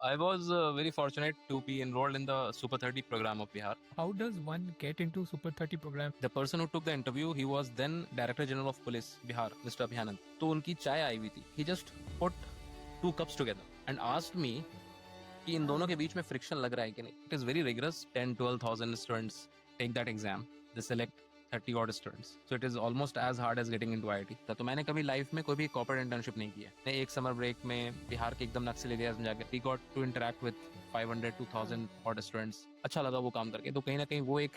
I was very fortunate to be enrolled in the Super 30 program of Bihar. How does one get into Super 30 program? The person who took the interview, he was then Director General of Police Bihar, Mr. Abhinanand. तो उनकी चाय आई हुई थी. He just put two cups together and asked me कि इन दोनों के बीच में friction लग रहा है कि नहीं. It is very rigorous. 10-12,000 students take that exam. They select 30 odd students. So it is almost as hard as getting into IIT. तो मैंने कभी लाइफ में कोई भी कॉर्पोरेट इंटर्नशिप नहीं किया. मैं एक समर ब्रेक में बिहार के एकदम नक्सल एरियाज में जाकर we got to interact with 500-2,000 odd students. अच्छा लगा वो काम करके. तो कहीं ना कहीं वो एक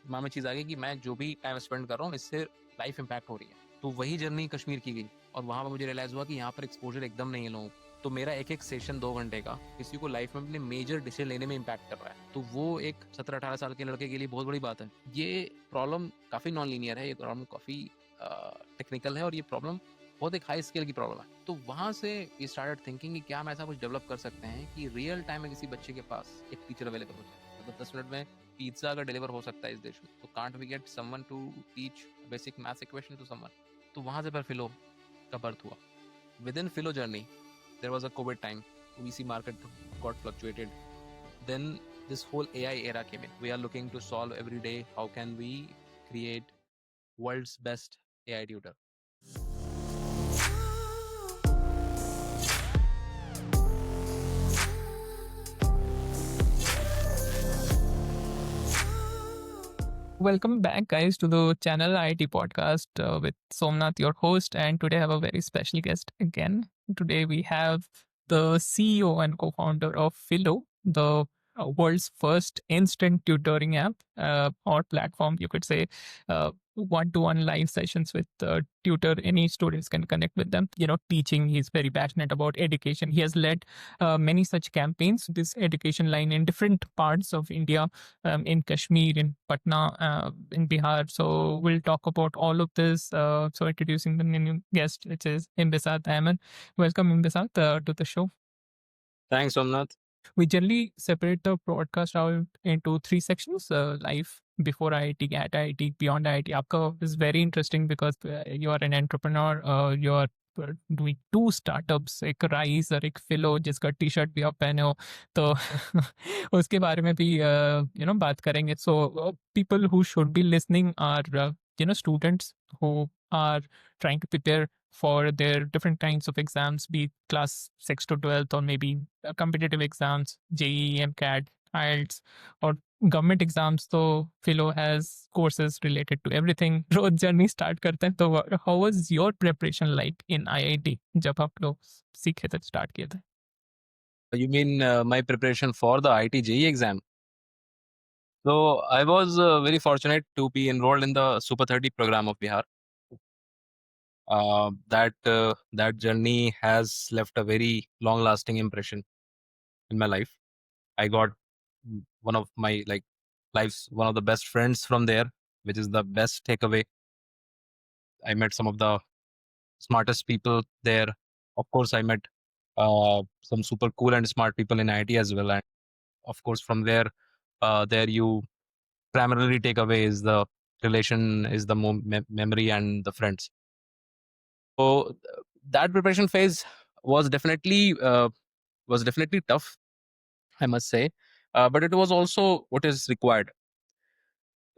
दिमाग में चीज़ आ गई कि मैं जो भी टाइम स्पेंड कर रहा हूँ इससे लाइफ इम्पैक्ट हो रही है. तो वही जर्नी कश्मीर की गई और वहाँ पर मुझे रियलाइज़ हुआ कि यहाँ पर एक्सपोजर एकदम नहीं है लोगों को. तो मेरा एक एक सेशन 2 घंटे का किसी को लाइफ में अपने मेजर डिसीजन लेने में इम्पैक्ट कर रहा है. तो वो एक 17-18 साल के लड़के के लिए बहुत बड़ी बात है. ये प्रॉब्लम काफ़ी नॉन लीनियर है. ये प्रॉब्लम काफ़ी टेक्निकल है और ये प्रॉब्लम बहुत एक हाई स्केल की प्रॉब्लम है. तो वहाँ से वी स्टार्टेड थिंकिंग कि क्या हम ऐसा कुछ डेवलप कर सकते हैं कि रियल टाइम में किसी बच्चे के पास एक टीचर अवेलेबल हो जाए. मतलब 10 मिनट में पिज्जा अगर डिलीवर हो सकता है इस देश में तो can't we get someone to teach basic maths equation to someone. तो वहाँ से फिर फिलो का बर्थ हुआ. Within Filo journey there was a COVID time. VC market got fluctuated. Then this whole AI era came in. We are looking to solve every day how can we create world's best AI tutor. Welcome back, guys, to the channel IIT podcast with Somnath, your host. And today I have a very special guest again. Today we have the CEO and co founder of Philo, the world's first instant tutoring app or platform, you could say. One-to-one live sessions with tutor. Any students can connect with them. Teaching. He's very passionate about education. He has led many such campaigns. This education line in different parts of India, in Kashmir, in Patna, in Bihar. So we'll talk about all of this. So introducing the new guest, which is Imbisat Ahmed. Welcome, Imbisat, to the show. Thanks, Somnath. We generally separate the broadcast out into 3 sections: life, before IIT, at IIT, beyond IIT. Aapka is very interesting because you are an entrepreneur. You are doing 2 startups, एक rise और एक फिलो जिसका T shirt भी आप पहने हो. तो उसके बारे में भी बात करेंगे. So people who should be listening are students who are trying to prepare for their different kinds of exams, be it class 6 to 12th or maybe competitive exams, JEE, MCAT, IELTS, or government exams. So Philo has courses related to everything. रोज journey start करते हैं. तो how was your preparation like in IIT जब आप लोग सीखे थे, start किए थे? You mean my preparation for the IT JEE exam? So I was very fortunate to be enrolled in the Super 30 program of Bihar. That journey has left a very long-lasting impression in my life. I got one of my life's one of the best friends from there, which is the best takeaway. I met some of the smartest people there. Of course, I met some super cool and smart people in IT as well. And of course, from there you primarily take away is the relation, is the memory and the friends. So that preparation phase was definitely tough, I must say, but it was also what is required.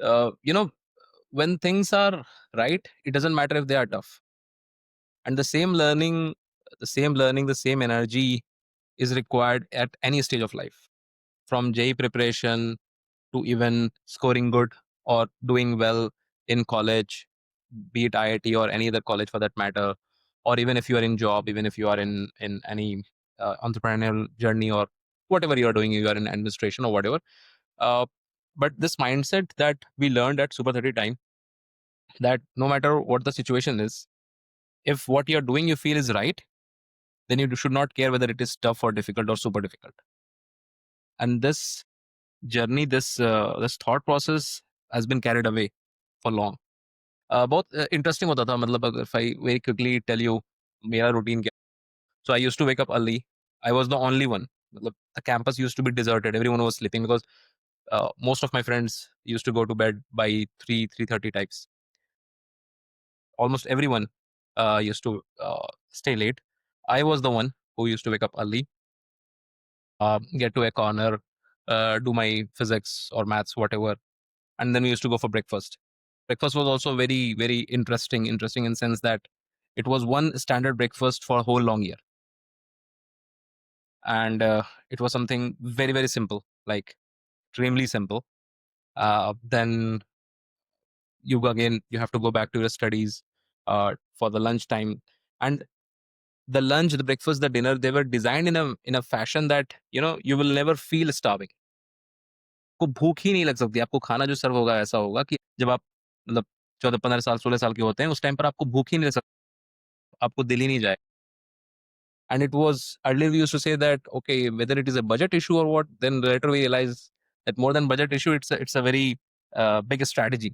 Uh, you know, when things are right, it doesn't matter if they are tough. And the same energy is required at any stage of life, from JEE preparation to even scoring good or doing well in college, be it IIT or any other college for that matter, or even if you are in job, even if you are in any entrepreneurial journey or whatever you are doing, you are in administration or whatever. Uh, but this mindset that we learned at Super 30 time, that no matter what the situation is, if what you're doing you feel is right, then you should not care whether it is tough or difficult or super difficult. And this journey, this thought process has been carried away for long. बहुत interesting होता था. मतलब अगर if I very quickly tell you मेरा routine क्या. So I used to wake up early. I was the only one. मतलब the campus used to be deserted. Everyone was sleeping because most of my friends used to go to bed by 3:30 types. Almost everyone used to stay late. I was the one who used to wake up early. get to a corner, do my physics or maths, whatever, and then we used to go for breakfast. Breakfast was also very, very interesting in sense that it was one standard breakfast for a whole long year, and it was something very, very simple, like extremely simple. Then you have to go back to your studies for the lunch time, and the lunch, the breakfast, the dinner, they were designed in a fashion that you will never feel starving. को भूख ही नहीं लग सकती, आपको खाना जो सर्व होगा ऐसा होगा कि जब आप मतलब 14-15 साल 16 साल के होते हैं, उस टाइम पर आपको भूख ही नहीं लग सकती, आपको दिल ही नहीं जाए. And it was earlier we used to say that okay, whether it is a budget issue or what, then later we realize that more than budget issue, it's a very big strategy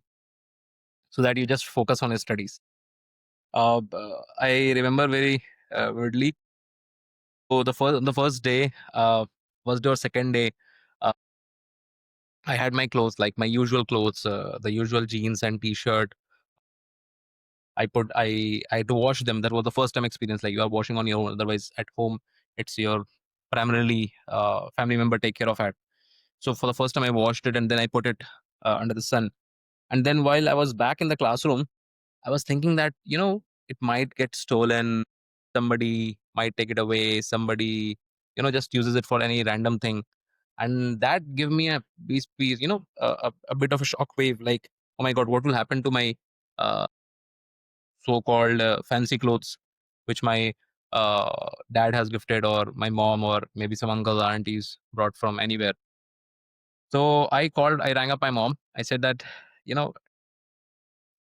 so that you just focus on your studies. I remember very vividly. So first day or second day, uh, I had my clothes, like my usual clothes, the usual jeans and t-shirt. I had to wash them. That was the first time experience. Like you are washing on your own. Otherwise, at home, it's your primarily family member take care of it. So for the first time, I washed it and then I put it under the sun. And then while I was back in the classroom, I was thinking that it might get stolen. Somebody might take it away. Somebody just uses it for any random thing, and that gave me a piece a bit of a shock wave. Like, oh my god, what will happen to my uh, so-called fancy clothes which my dad has gifted, or my mom, or maybe some uncles or aunties brought from anywhere. So I rang up my mom. I said that, you know,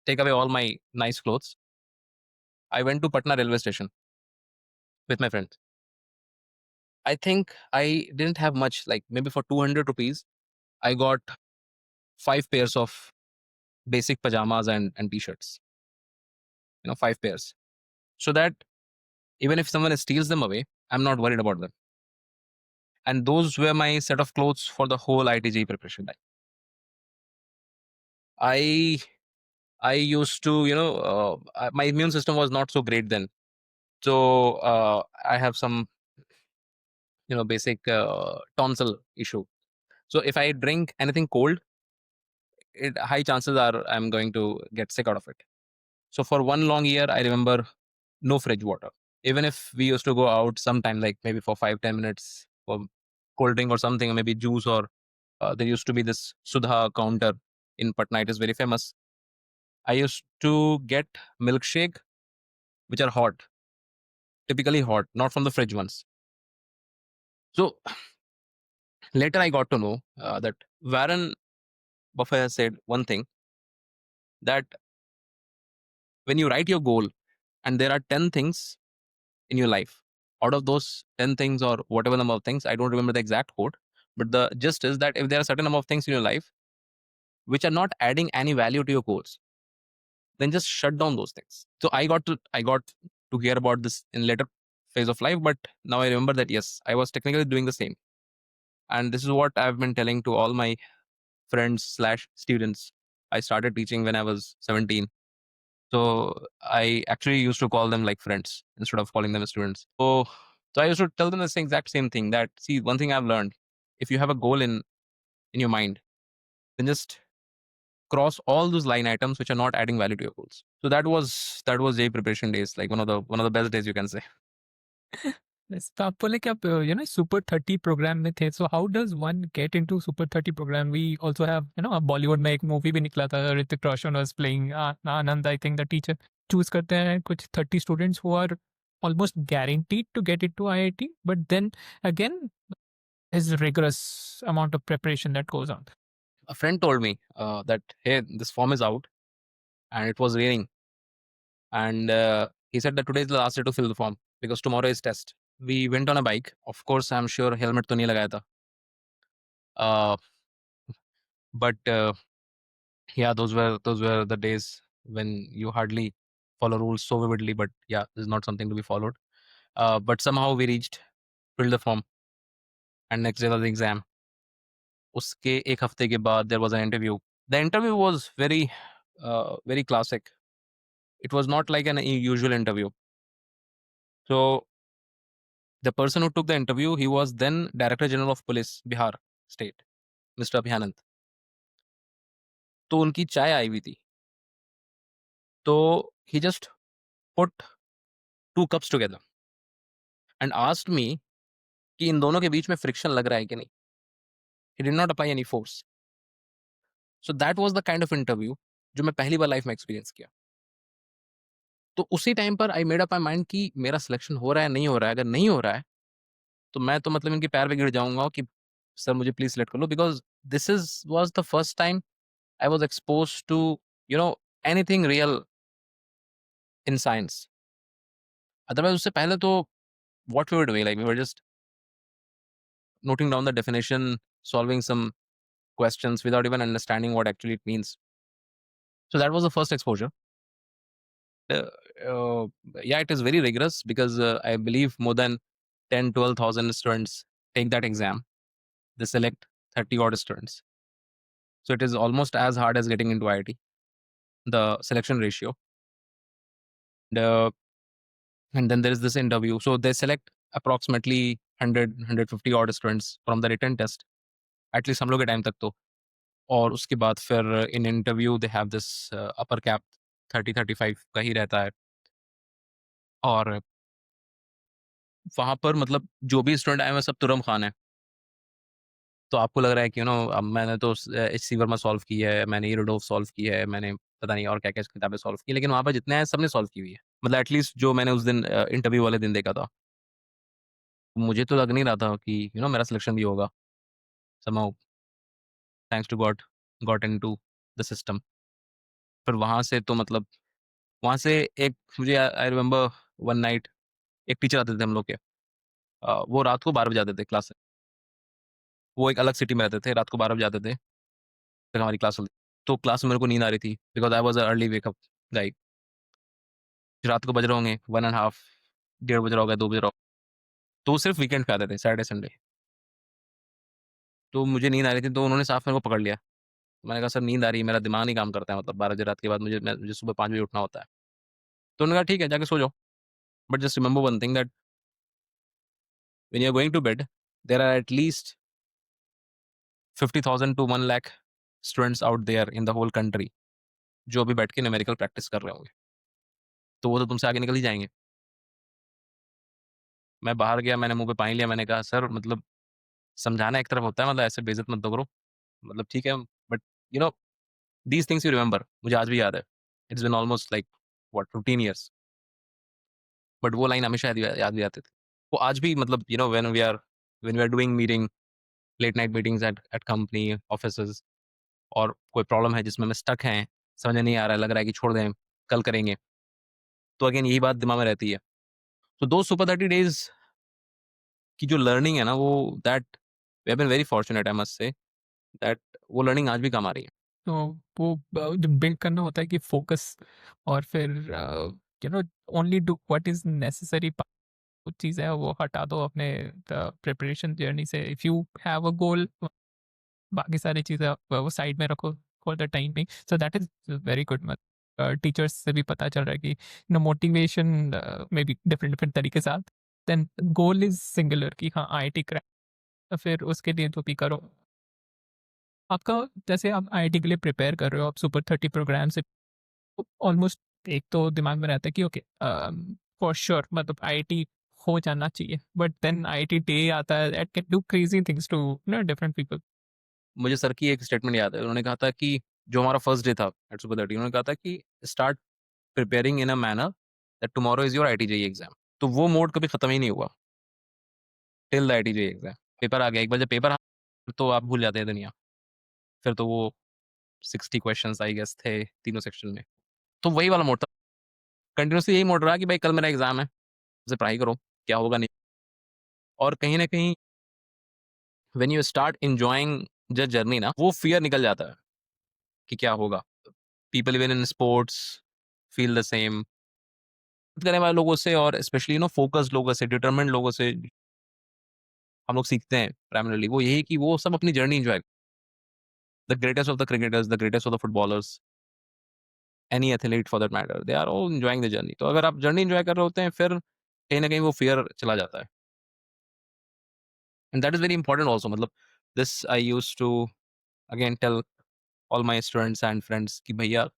take away all my nice clothes. I went to Patna railway station with my friends. I think I didn't have much, like maybe for 200 rupees, I got 5 pairs of basic pajamas and t-shirts, 5 pairs. So that even if someone steals them away, I'm not worried about them. And those were my set of clothes for the whole ITG preparation time. I I used to, my immune system was not so great then. So I have some, basic tonsil issue. So if I drink anything cold, high chances are I'm going to get sick out of it. So for one long year, I remember no fridge water. Even if we used to go out sometime, like maybe for 5-10 minutes for cold drink or something, or maybe juice, or there used to be this Sudha counter in Patna. It is very famous. I used to get milkshake, which are hot, typically hot, not from the fridge ones. So later I got to know that Warren Buffett has said one thing, that when you write your goal and there are 10 things in your life, out of those 10 things or whatever number of things, I don't remember the exact quote, but the gist is that if there are certain number of things in your life which are not adding any value to your goals, then just shut down those things. So I got to hear about this in later phase of life, but now I remember that yes, I was technically doing the same. And this is what I've been telling to all my friends slash students. I started teaching when I was 17. So I actually used to call them like friends instead of calling them students. So I used to tell them the same exact same thing, that see, one thing I've learned, if you have a goal in your mind, then just cross all those line items which are not adding value to your goals. So that was J preparation days, like one of the best days, you can say. Yes, तो आप बोले कि आप super 30 program में थे. So how does one get into super 30 program? We also have Bollywood में एक movie भी निकला था, Hrithik Roshan was playing Anand, I think the teacher. Choose करते हैं कुछ 30 students who are almost guaranteed to get into IIT, but then again is rigorous amount of preparation that goes on. A friend told me that hey, this form is out, and it was raining, and he said that today is the last day to fill the form because tomorrow is test. We went on a bike. Of course, I'm sure helmet to nahi lagaya tha. Uh, but yeah, those were the days when you hardly follow rules so vividly. But yeah, this is not something to be followed. But somehow we reached, filled the form, and next day was the exam. उसके एक हफ्ते के बाद there was an interview. The interview was very classic. It was not like an usual interview. So The person who took the interview, he was then Director General of Police, Bihar State, Mr. Abhinanand. तो उनकी चाय आई हुई थी, तो he just put 2 cups together and asked me कि इन दोनों के बीच में फ्रिक्शन लग रहा है कि नहीं. He did not apply any force. So that was the kind of interview जो मैं पहली बार लाइफ में एक्सपीरियंस किया. तो उसी टाइम पर I made up my mind कि मेरा सिलेक्शन हो रहा है, नहीं हो रहा है. अगर नहीं हो रहा है, तो मैं तो मतलब इनके पैर पे गिर जाऊँगा कि सर मुझे प्लीज़ सिलेक्ट कर लो, because this is was the first time I was exposed to, you know, anything real in science. Otherwise, उससे पहले तो what we were doing, like we were just noting down the definition, solving some questions without even understanding what actually it means. So that was the first exposure. Uh, uh, yeah, it is very rigorous because I believe more than 10, 12,000 students take that exam. They select 30 odd students. So it is almost as hard as getting into IIT, the selection ratio. The and then there is this interview. So they select approximately 100 odd students from the written test, at least हम लोग के time तक तो. और उसके बाद फिर in interview they have this upper cap 30-35 का ही रहता है. और वहाँ पर मतलब जो भी स्टूडेंट आए हैं सब तुरम खान है. तो आपको लग रहा है कि अब मैंने तो एच.सी. वर्मा सॉल्व की है, मैंने यूरोडोव सॉल्व की है, मैंने पता नहीं और क्या-क्या किताबें सॉल्व की, लेकिन वहाँ पर जितने आए सबने सॉल्व की हुई है. मतलब एटलीस्ट जो मैंने उस दिन इंटरव्यू वाले दिन देखा था. मुझे तो लग नहीं रहा था कि मेरा सिलेक्शन भी होगा. somehow thanks to God got into the system. फिर वहाँ से तो मतलब वहाँ से एक मुझे आई रिमेंबर वन नाइट एक टीचर आते थे हम लोग के. वो रात को 12 बजे आते थे क्लास से. वो एक अलग सिटी में रहते थे, रात को 12 बजे आते थे, फिर हमारी क्लास चलती. तो क्लास में मेरे को नींद आ रही थी because I was early wake up गाई. रात को बज रहे होंगे 1.5, 1:30 बज रहा होगा, 2 बज रहा होगा. तो वो सिर्फ वीकेंड पे आते थे, सैटरडे संडे. तो मुझे नींद आ रही थी तो उन्होंने साफ मेरे को पकड़ लिया. मैंने कहा सर नींद आ रही है, मेरा दिमाग नहीं काम करता है, मतलब 12 बजे रात के बाद मुझे सुबह 5 बजे उठना होता है. तो उन्होंने कहा ठीक है जाके सो जाओ, but just remember one thing that when you're going to bed, there are at least 50,000 to 1 lakh students out there in the whole country जो अभी बैठ के न्यूमेरिकल प्रैक्टिस कर रहे होंगे. तो वो तो तुमसे आगे निकल ही जाएंगे. मैं बाहर गया, मैंने मुंह पे पानी लिया, मैंने कहा सर मतलब समझाना एक तरफ होता है, मतलब ऐसे बेइज्जत मत तो करो. मतलब ठीक है, but you know these things you remember. मुझे आज भी याद है. It's been almost like what 15 years. But वो लाइन हमेशा याद भी आती थी. वो आज भी मतलब when we are doing meeting, late night meetings at company offices, और कोई प्रॉब्लम है जिसमें मैं स्टक हैं, समझ में नहीं आ रहा है, लग रहा है कि छोड़ दें, कल करेंगे, तो अगेन यही बात दिमाग में रहती है. तो दो सुपर 30 days की जो लर्निंग है ना, वो that we have been very fortunate, I must say that वो लर्निंग आज भी काम आ रही है. तो वो जो बिल्ड करना होता है कि फोकस, और फिर only do what is necessary. कुछ चीज़ें हैं वो हटा दो अपने प्रिपरेशन जर्नी से. इफ़ यू हैव अ गोल, बाकी सारी चीज़ें वो साइड में रखो for the time being. So that is very good. मतलब टीचर्स से भी पता चल रहा है कि motivation may be different different तरीके से. देन गोल इज सिंगुलर कि हाँ IIT क्रैक, तो फिर उसके लिए जो भी करो. आपका जैसे आप IIT के लिए प्रिपेयर कर रहे हो, आप सुपर 30 प्रोग्राम से ऑलमोस्ट एक तो दिमाग में रहता है कि ओके फॉर श्योर मतलब IIT हो जाना चाहिए. बट देन IIT डे आता है, that can do crazy things to different people. मुझे सर की एक स्टेटमेंट याद है. उन्होंने कहा था कि जो हमारा फर्स्ट डे था एट सुपर 30, उन्होंने कहा था कि start preparing in a manner that tomorrow is your IIT-JEE exam. तो वो मोड कभी खत्म ही नहीं हुआ till the IIT-JEE exam. Paper आ गया, एक बार जब पेपर तो आप भूल जाते हैं दुनिया. फिर तो वो 60 क्वेश्चंस आई गेस थे तीनों सेक्शन में. तो वही वाला मोड था. कंटिन्यूसली यही मोड रहा कि भाई कल मेरा एग्जाम है, से पढ़ाई करो, क्या होगा नहीं. और कहीं ना कहीं when you start enjoying the journey ना, वो फियर निकल जाता है कि क्या होगा. People even in sports feel the same. करने वाले लोगों से और स्पेशली फोकस्ड लोगों से, डिटरमिन्ड लोगों से हम लोग सीखते हैं प्राइमरली वो यही कि वो सब अपनी journey enjoy. The greatest of the cricketers, the greatest of the footballers, any athlete for that matter, they are all enjoying the journey. तो अगर आप जर्नी एंजॉय कर रहे होते हैं, फिर कहीं ना कहीं वो फियर चला जाता है. And that is very important also. मतलब this I use to again tell all my students and friends कि भैया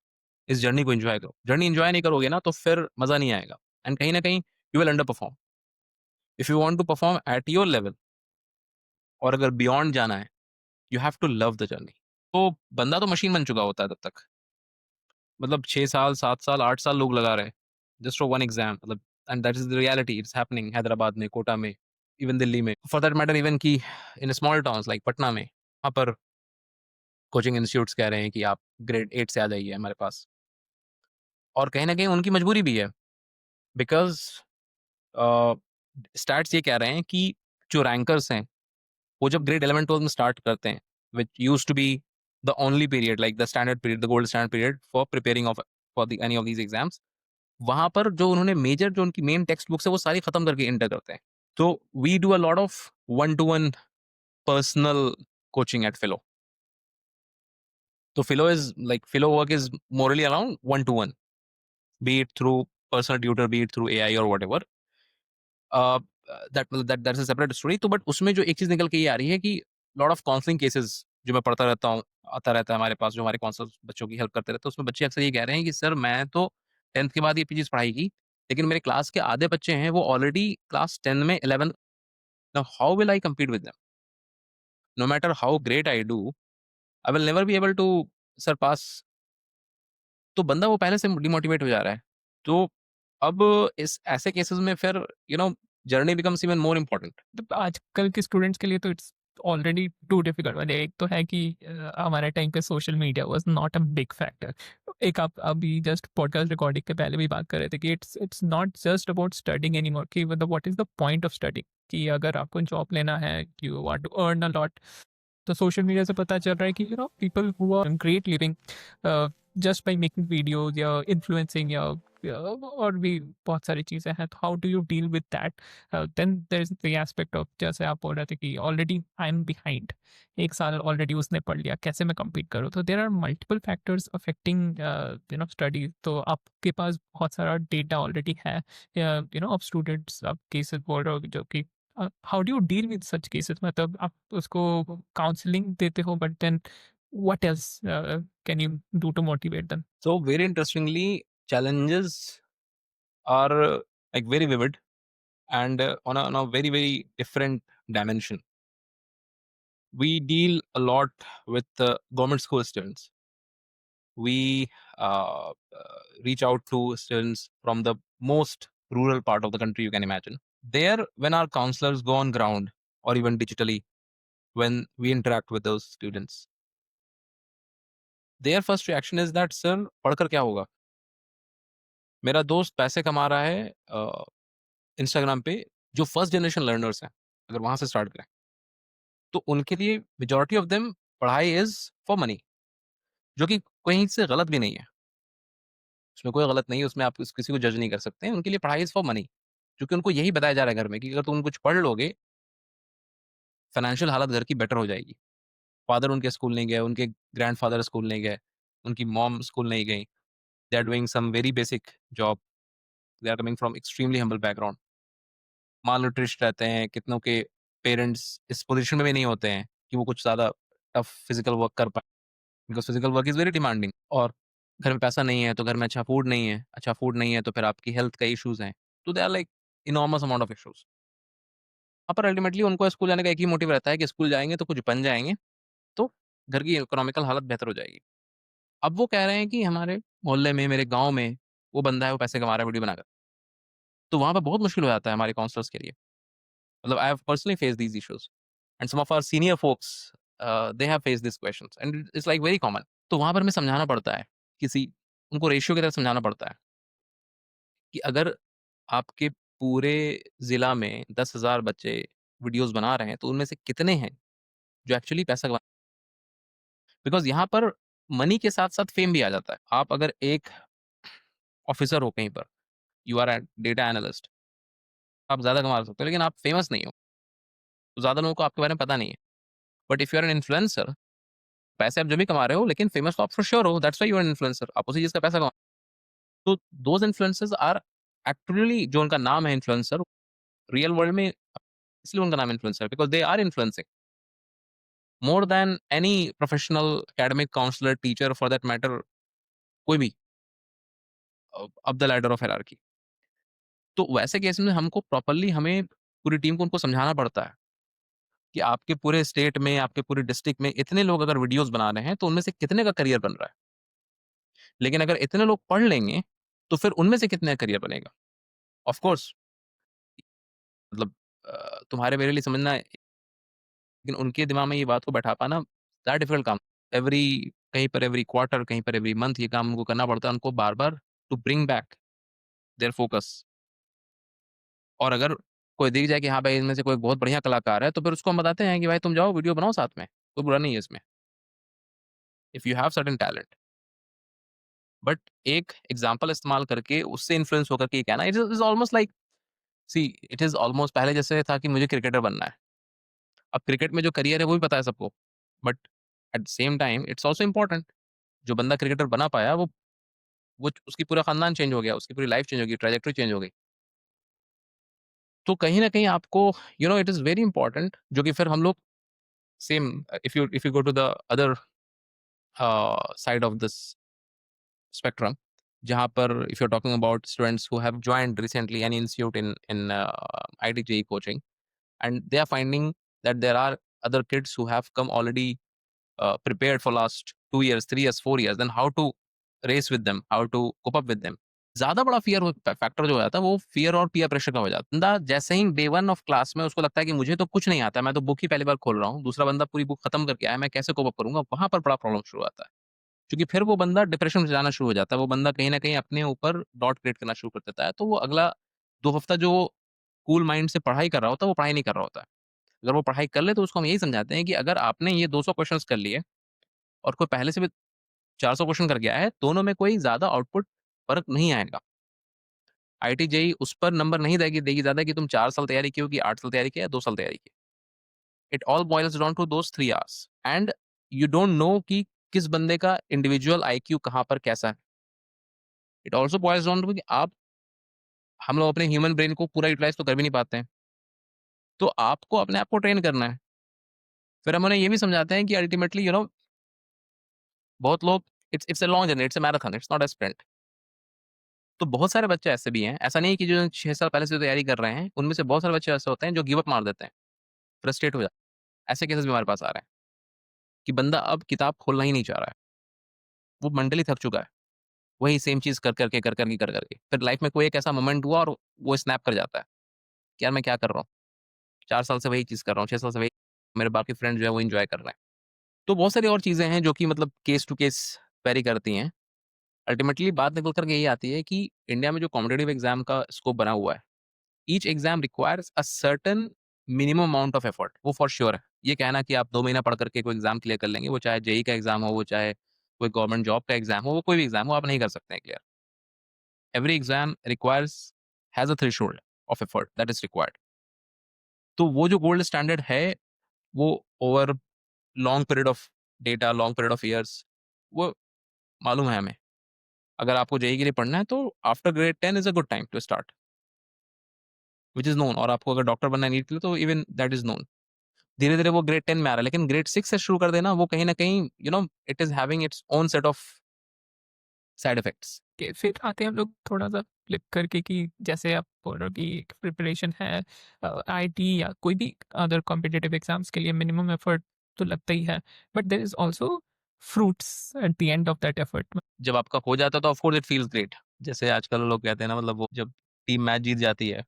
इस जर्नी को एंजॉय करो. जर्नी एंजॉय नहीं करोगे ना तो फिर मजा नहीं आएगा, एंड कहीं ना कहीं you will underperform. If you want to perform at your level और अगर बियॉन्ड जाना है, you have to love the journey. तो बंदा तो मशीन बन चुका होता है तब तक. मतलब 6 साल 7 साल 8 साल लोग लगा रहे जस्ट फॉर वन एग्जाम. मतलब and that is the reality. It's happening Hyderabad में, कोटा में, इवन दिल्ली में, फॉर दैट मैटर इवन की in small towns like Patna में. वहाँ पर कोचिंग इंस्टीट्यूट्स कह रहे हैं कि आप ग्रेड 8 से आ जाइए हमारे पास. और कहीं ना कहीं उनकी मजबूरी भी है, बिकॉज स्टार्ट्स ये कह रहे हैं कि जो रैंकर्स हैं वो जब ग्रेड 11 12 में स्टार्ट करते हैं, which use to be the only period, like the standard period, the gold standard period for preparing of for the any of these exams. वहां पर जो उन्होंने मेजर जो उनकी मेन टेक्स्ट बुक्स है वो सारी खत्म करके इंटर करते हैं. तो we do a lot of one to one personal coaching at Filo. तो Filo is like Filo work is morally around one to one, be it through personal tutor, be it through AI और whatever. That's a separate story. तो but उसमें जो एक चीज निकल के ये आ रही है कि लॉट ऑफ काउंसलिंग केसेस जो मैं पढ़ता रहता हूँ, आता रहता है हमारे पास, जो हमारे काउंसलर बच्चों की हेल्प करते रहते हैं, उसमें बच्चे अक्सर ये कह रहे हैं कि सर मैं तो 10th के बाद ये चीज पढ़ाई की, लेकिन मेरे क्लास के आधे बच्चे हैं वो ऑलरेडी क्लास 10 में 11. Now how will I compete with them? No matter how great I do, I will never be able to surpass. तो बंदा वो पहले से डिमोटिवेट हो जा रहा है. तो अब इस ऐसे केसेस में फिर journey becomes even more important. तो आजकल के स्टूडेंट्स के लिए तो इट्स ऑलरेडी टू डिफिकल्ट. मतलब एक तो है कि हमारे टाइम पे social media was not a big factor. एक आप अभी जस्ट पॉडकास्ट रिकॉर्डिंग के पहले भी बात कर रहे थे कि it's not just about studying anymore, कि मतलब what is the point of studying, कि अगर आपको जॉब लेना है, you want to earn a lot, तो सोशल मीडिया से पता चल रहा है कि people who are great living just by making videos या इन्फ्लुएंसिंग या और भी बहुत सारी चीज़ें हैं. तो how do you deal with that? Then there is the aspect of, जैसे आप बोल रहे थे कि ऑलरेडी आई एम बिहाइंड, 1 साल ऑलरेडी उसने पढ़ लिया, कैसे मैं compete करूँ? तो there are multiple factors affecting study. तो आपके पास बहुत सारा डेटा ऑलरेडी है, ऑफ स्टूडेंट्स, आप केसेस बोल रहे हो जो कि how do you deal with such cases? मतलब आप उसको काउंसलिंग देते हो, but then what else can you do to motivate them? So very interestingly, challenges are like very vivid and on a very very different dimension. We deal a lot with government school students. We reach out to students from the most rural part of the country you can imagine. There, when our counselors go on ground or even digitally, when we interact with those students, their first reaction is that, sir, पढ़कर क्या होगा? मेरा दोस्त पैसे कमा रहा है Instagram पे, जो फर्स्ट जनरेशन लर्नर्स हैं, अगर वहां से स्टार्ट करें तो उनके लिए मेजोरिटी ऑफ देम पढ़ाई इज फॉर मनी, जो कि कहीं से गलत भी नहीं है. उसमें कोई गलत नहीं है, उसमें आप किसी को जज नहीं कर सकते हैं. उनके लिए पढ़ाई इज फॉर मनी, क्योंकि उनको यही बताया जा रहा है घर में कि अगर तुम कुछ पढ़ लोगे, फाइनेंशियल हालत घर की बेटर हो जाएगी. फादर उनके स्कूल नहीं गए, उनके ग्रैंडफादर स्कूल नहीं गए, उनकी मॉम स्कूल नहीं गई. They are doing some very basic job. They are coming from extremely humble background. Malnourished रहते हैं. कितनों के पेरेंट्स इस पोजीशन में भी नहीं होते हैं कि वो कुछ ज़्यादा टफ फिजिकल वर्क कर पाए, because physical work is very demanding. और घर में पैसा नहीं है तो घर में अच्छा फूड नहीं है, अच्छा फूड नहीं है तो फिर आपकी हेल्थ का इश्यूज़ हैं. तो they are like enormous amount of issues. वहाँ पर अल्टीमेटली उनको स्कूल जाने का एक ही मोटिव रहता है कि स्कूल जाएँगे तो कुछ बन जाएँगे, तो घर की इकोनॉमिकल हालत बेहतर हो जाएगी. अब वो कह रहे हैं कि हमारे मोहल्ले में, मेरे गाँव में वो बंदा है, वो पैसे कमा रहा है वीडियो बनाकर. तो वहाँ पे बहुत मुश्किल हो जाता है हमारे काउंसलर्स के लिए. मतलब I have personally faced these issues and some of our senior folks they have faced this questions and it's like very common. तो वहाँ पर हमें समझाना पड़ता है, किसी उनको रेशियो की तरह समझाना पड़ता है कि अगर आपके पूरे ज़िला में 10,000 बच्चे वीडियोज़ बना रहे हैं, तो उनमें से कितने हैं जो एक्चुअली पैसा कमा. बिकॉज़ यहाँ पर मनी के साथ-साथ फेम भी आ जाता है. आप अगर एक ऑफिसर हो कहीं पर, you are a data analyst, आप ज़्यादा कमा सकते हो, लेकिन आप फेमस नहीं हो, तो ज़्यादा लोगों को आपके बारे में पता नहीं है. But if you are an influencer, पैसे आप जब भी कमा रहे हो, लेकिन फेमस तो आप फॉर श्योर हो, that's why you are an influencer. आप उसी चीज़ का पैसा कमा. तो दोज़ इन्फ्लुएंसर्स आर एक्चुअली, जो उनका नाम है इन्फ्लुएंसर, रियल वर्ल्ड में इसलिए उनका नाम influencer, because they are influencing more than any professional academic counsellor teacher for that matter, कोई भी up the ladder of hierarchy. तो वैसे केस में हमको प्रॉपर्ली हमें पूरी टीम को उनको समझाना पड़ता है कि आपके पूरे स्टेट में, आपके पूरे डिस्ट्रिक्ट में इतने लोग अगर वीडियोस बना रहे हैं तो उनमें से कितने का करियर बन रहा है। लेकिन अगर इतने लोग पढ़ लेंगे तो फिर उनमें से कितने का करियर बनेगा। ऑफ कोर्स मतलब तुम्हारे मेरे लिए समझना है, लेकिन उनके दिमाग में ये बात को बैठा पाना दैट डिफिकल्ट काम। एवरी कहीं पर एवरी क्वार्टर, कहीं पर एवरी मंथ ये काम उनको करना पड़ता है उनको बार बार, to bring back their focus. और अगर कोई दिख जाए कि हाँ भाई इनमें से कोई बहुत बढ़िया कलाकार है, तो फिर उसको हम बताते हैं कि भाई तुम जाओ वीडियो बनाओ साथ में, कोई बुरा नहीं है इसमें, if you have certain talent. But एक एग्जाम्पल इस्तेमाल करके उससे इन्फ्लुएंस होकर के ये कहना, it is almost like, see it is almost, पहले जैसे था कि मुझे क्रिकेटर बनना है, अब क्रिकेट में जो करियर है वो भी पता है सबको, but at the same time it's also important. जो बंदा क्रिकेटर बना पाया वो उसकी पूरा खानदान चेंज हो गया, उसकी पूरी लाइफ चेंज हो गई, ट्रेजेक्टरी चेंज हो गई। तो कहीं ना कहीं आपको इट इज़ वेरी इंपॉर्टेंट, जो कि फिर हम लोग same, if you go to the other side of this spectrum, जहाँ पर if you're talking about students who have joined recently an institute in ITJE coaching, and they are finding that there are other kids who have come already prepared for last 2 years, 3 years, 4 years, then how to race with them, how to cope up with them। ज्यादा बड़ा fear factor जो हो जाता है वो fear और peer pressure का हो जाता है। बंदा जैसे ही डे वन ऑफ क्लास में उसको लगता है कि मुझे तो कुछ नहीं आता, मैं तो बुक ही पहली बार खोल रहा हूँ, दूसरा बंदा पूरी बुक खत्म करके आया, मैं कैसे कोप अप करूंगा, वहां पर बड़ा प्रॉब्लम शुरू होता है। क्योंकि फिर वो बंदा डिप्रेशन में जाना शुरू हो जाता है, वो बंदा कहीं न कहीं अपने ऊपर डॉट क्रिएट करना शुरू कर देता है, तो वो अगला 2 हफ्ता जो कूल माइंड से पढ़ाई कर रहा होता है, वो पढ़ाई नहीं कर रहा होता है। अगर वो पढ़ाई कर ले तो उसको हम यही समझाते हैं कि अगर आपने ये 200 क्वेश्चन्स कर लिए और कोई पहले से भी 400 क्वेश्चन कर गया है, दोनों में कोई ज़्यादा आउटपुट फ़र्क नहीं आएगा। आईआईटी जेईई उस पर नंबर नहीं देगी देगी ज़्यादा कि तुम 4 साल तैयारी की हो, कि 8 साल तैयारी की या 2 साल तैयारी की। It all boils down to those 3 hours, and you don't know कि किस बंदे का इंडिविजुअल आईक्यू कहाँ पर कैसा है। It also boils down to कि आप हम लोग अपने ह्यूमन ब्रेन को पूरा यूटिलाइज तो कर भी नहीं पाते हैं, तो आपको अपने आप को ट्रेन करना है। फिर हम उन्हें ये भी समझाते हैं कि अल्टीमेटली बहुत लोग, it's a long journey, it's a marathon, it's not a sprint. तो बहुत सारे बच्चे ऐसे भी हैं, ऐसा नहीं कि जो 6 साल पहले से तैयारी कर रहे हैं, उनमें से बहुत सारे बच्चे ऐसे होते हैं जो गिव अप मार देते हैं, फ्रस्ट्रेट हो जाते हैं। ऐसे केसेस भी हमारे पास आ रहे हैं कि बंदा अब किताब खोलना ही नहीं चाह रहा है, वो मेंटली थक चुका है, वही सेम चीज़ कर करके। फिर लाइफ में कोई एक ऐसा मोमेंट हुआ और वो स्नैप कर जाता है कि यार मैं क्या कर रहा हूँ? 4 साल से वही चीज़ कर रहा हूँ, 6 साल से वही, मेरे बाकी फ्रेंड जो है वो एन्जॉय कर रहे हैं। तो बहुत सारी और चीज़ें हैं जो कि मतलब केस टू केस वेरी करती हैं। अल्टीमेटली बात निकल कर के यही आती है कि इंडिया में जो कॉम्पिटिटिव एग्ज़ाम का स्कोप बना हुआ है, each exam requires a certain minimum amount of effort, वो फॉर श्योर है। ये कहना कि आप 2 महीना पढ़ करके कोई एग्ज़ाम क्लियर कर लेंगे, वो चाहे जेईई का एग्ज़ाम हो, वो चाहे कोई गवर्नमेंट जॉब का एग्ज़ाम हो, वो कोई भी एग्ज़ाम हो, आप नहीं कर सकते हैं clear. Every exam requires has a threshold of effort that is required. तो वो जो गोल्ड स्टैंडर्ड है, वो over long period of data, long period of years, वो मालूम है हमें। अगर आपको जेईई के लिए पढ़ना है तो after grade 10 is a good time to start, which is known. और आपको अगर डॉक्टर बनना है नीट के लिए तो इवन दैट इज़ नोन। धीरे-धीरे वो ग्रेड 10 में आ रहा है, लेकिन ग्रेड 6 से शुरू कर देना, वो कहीं न कहीं it is having its own set of side effects. के फिर आते हैं हम लोग थोड़ा-सा फ्लिप करके कि जैसे आप बोल रहे हो कि एक प्रिपरेशन है आईआईटी या कोई भी अदर कॉम्पिटिटिव एग्ज़ाम्स के लिए मिनिमम एफर्ट तो लगता ही है, but there is also fruits at the end of that effort. जब आपका हो जाता है तो of course it feels great. जैसे आजकल लोग कहते हैं ना, मतलब वो जब टीम मैच जीत जाती है,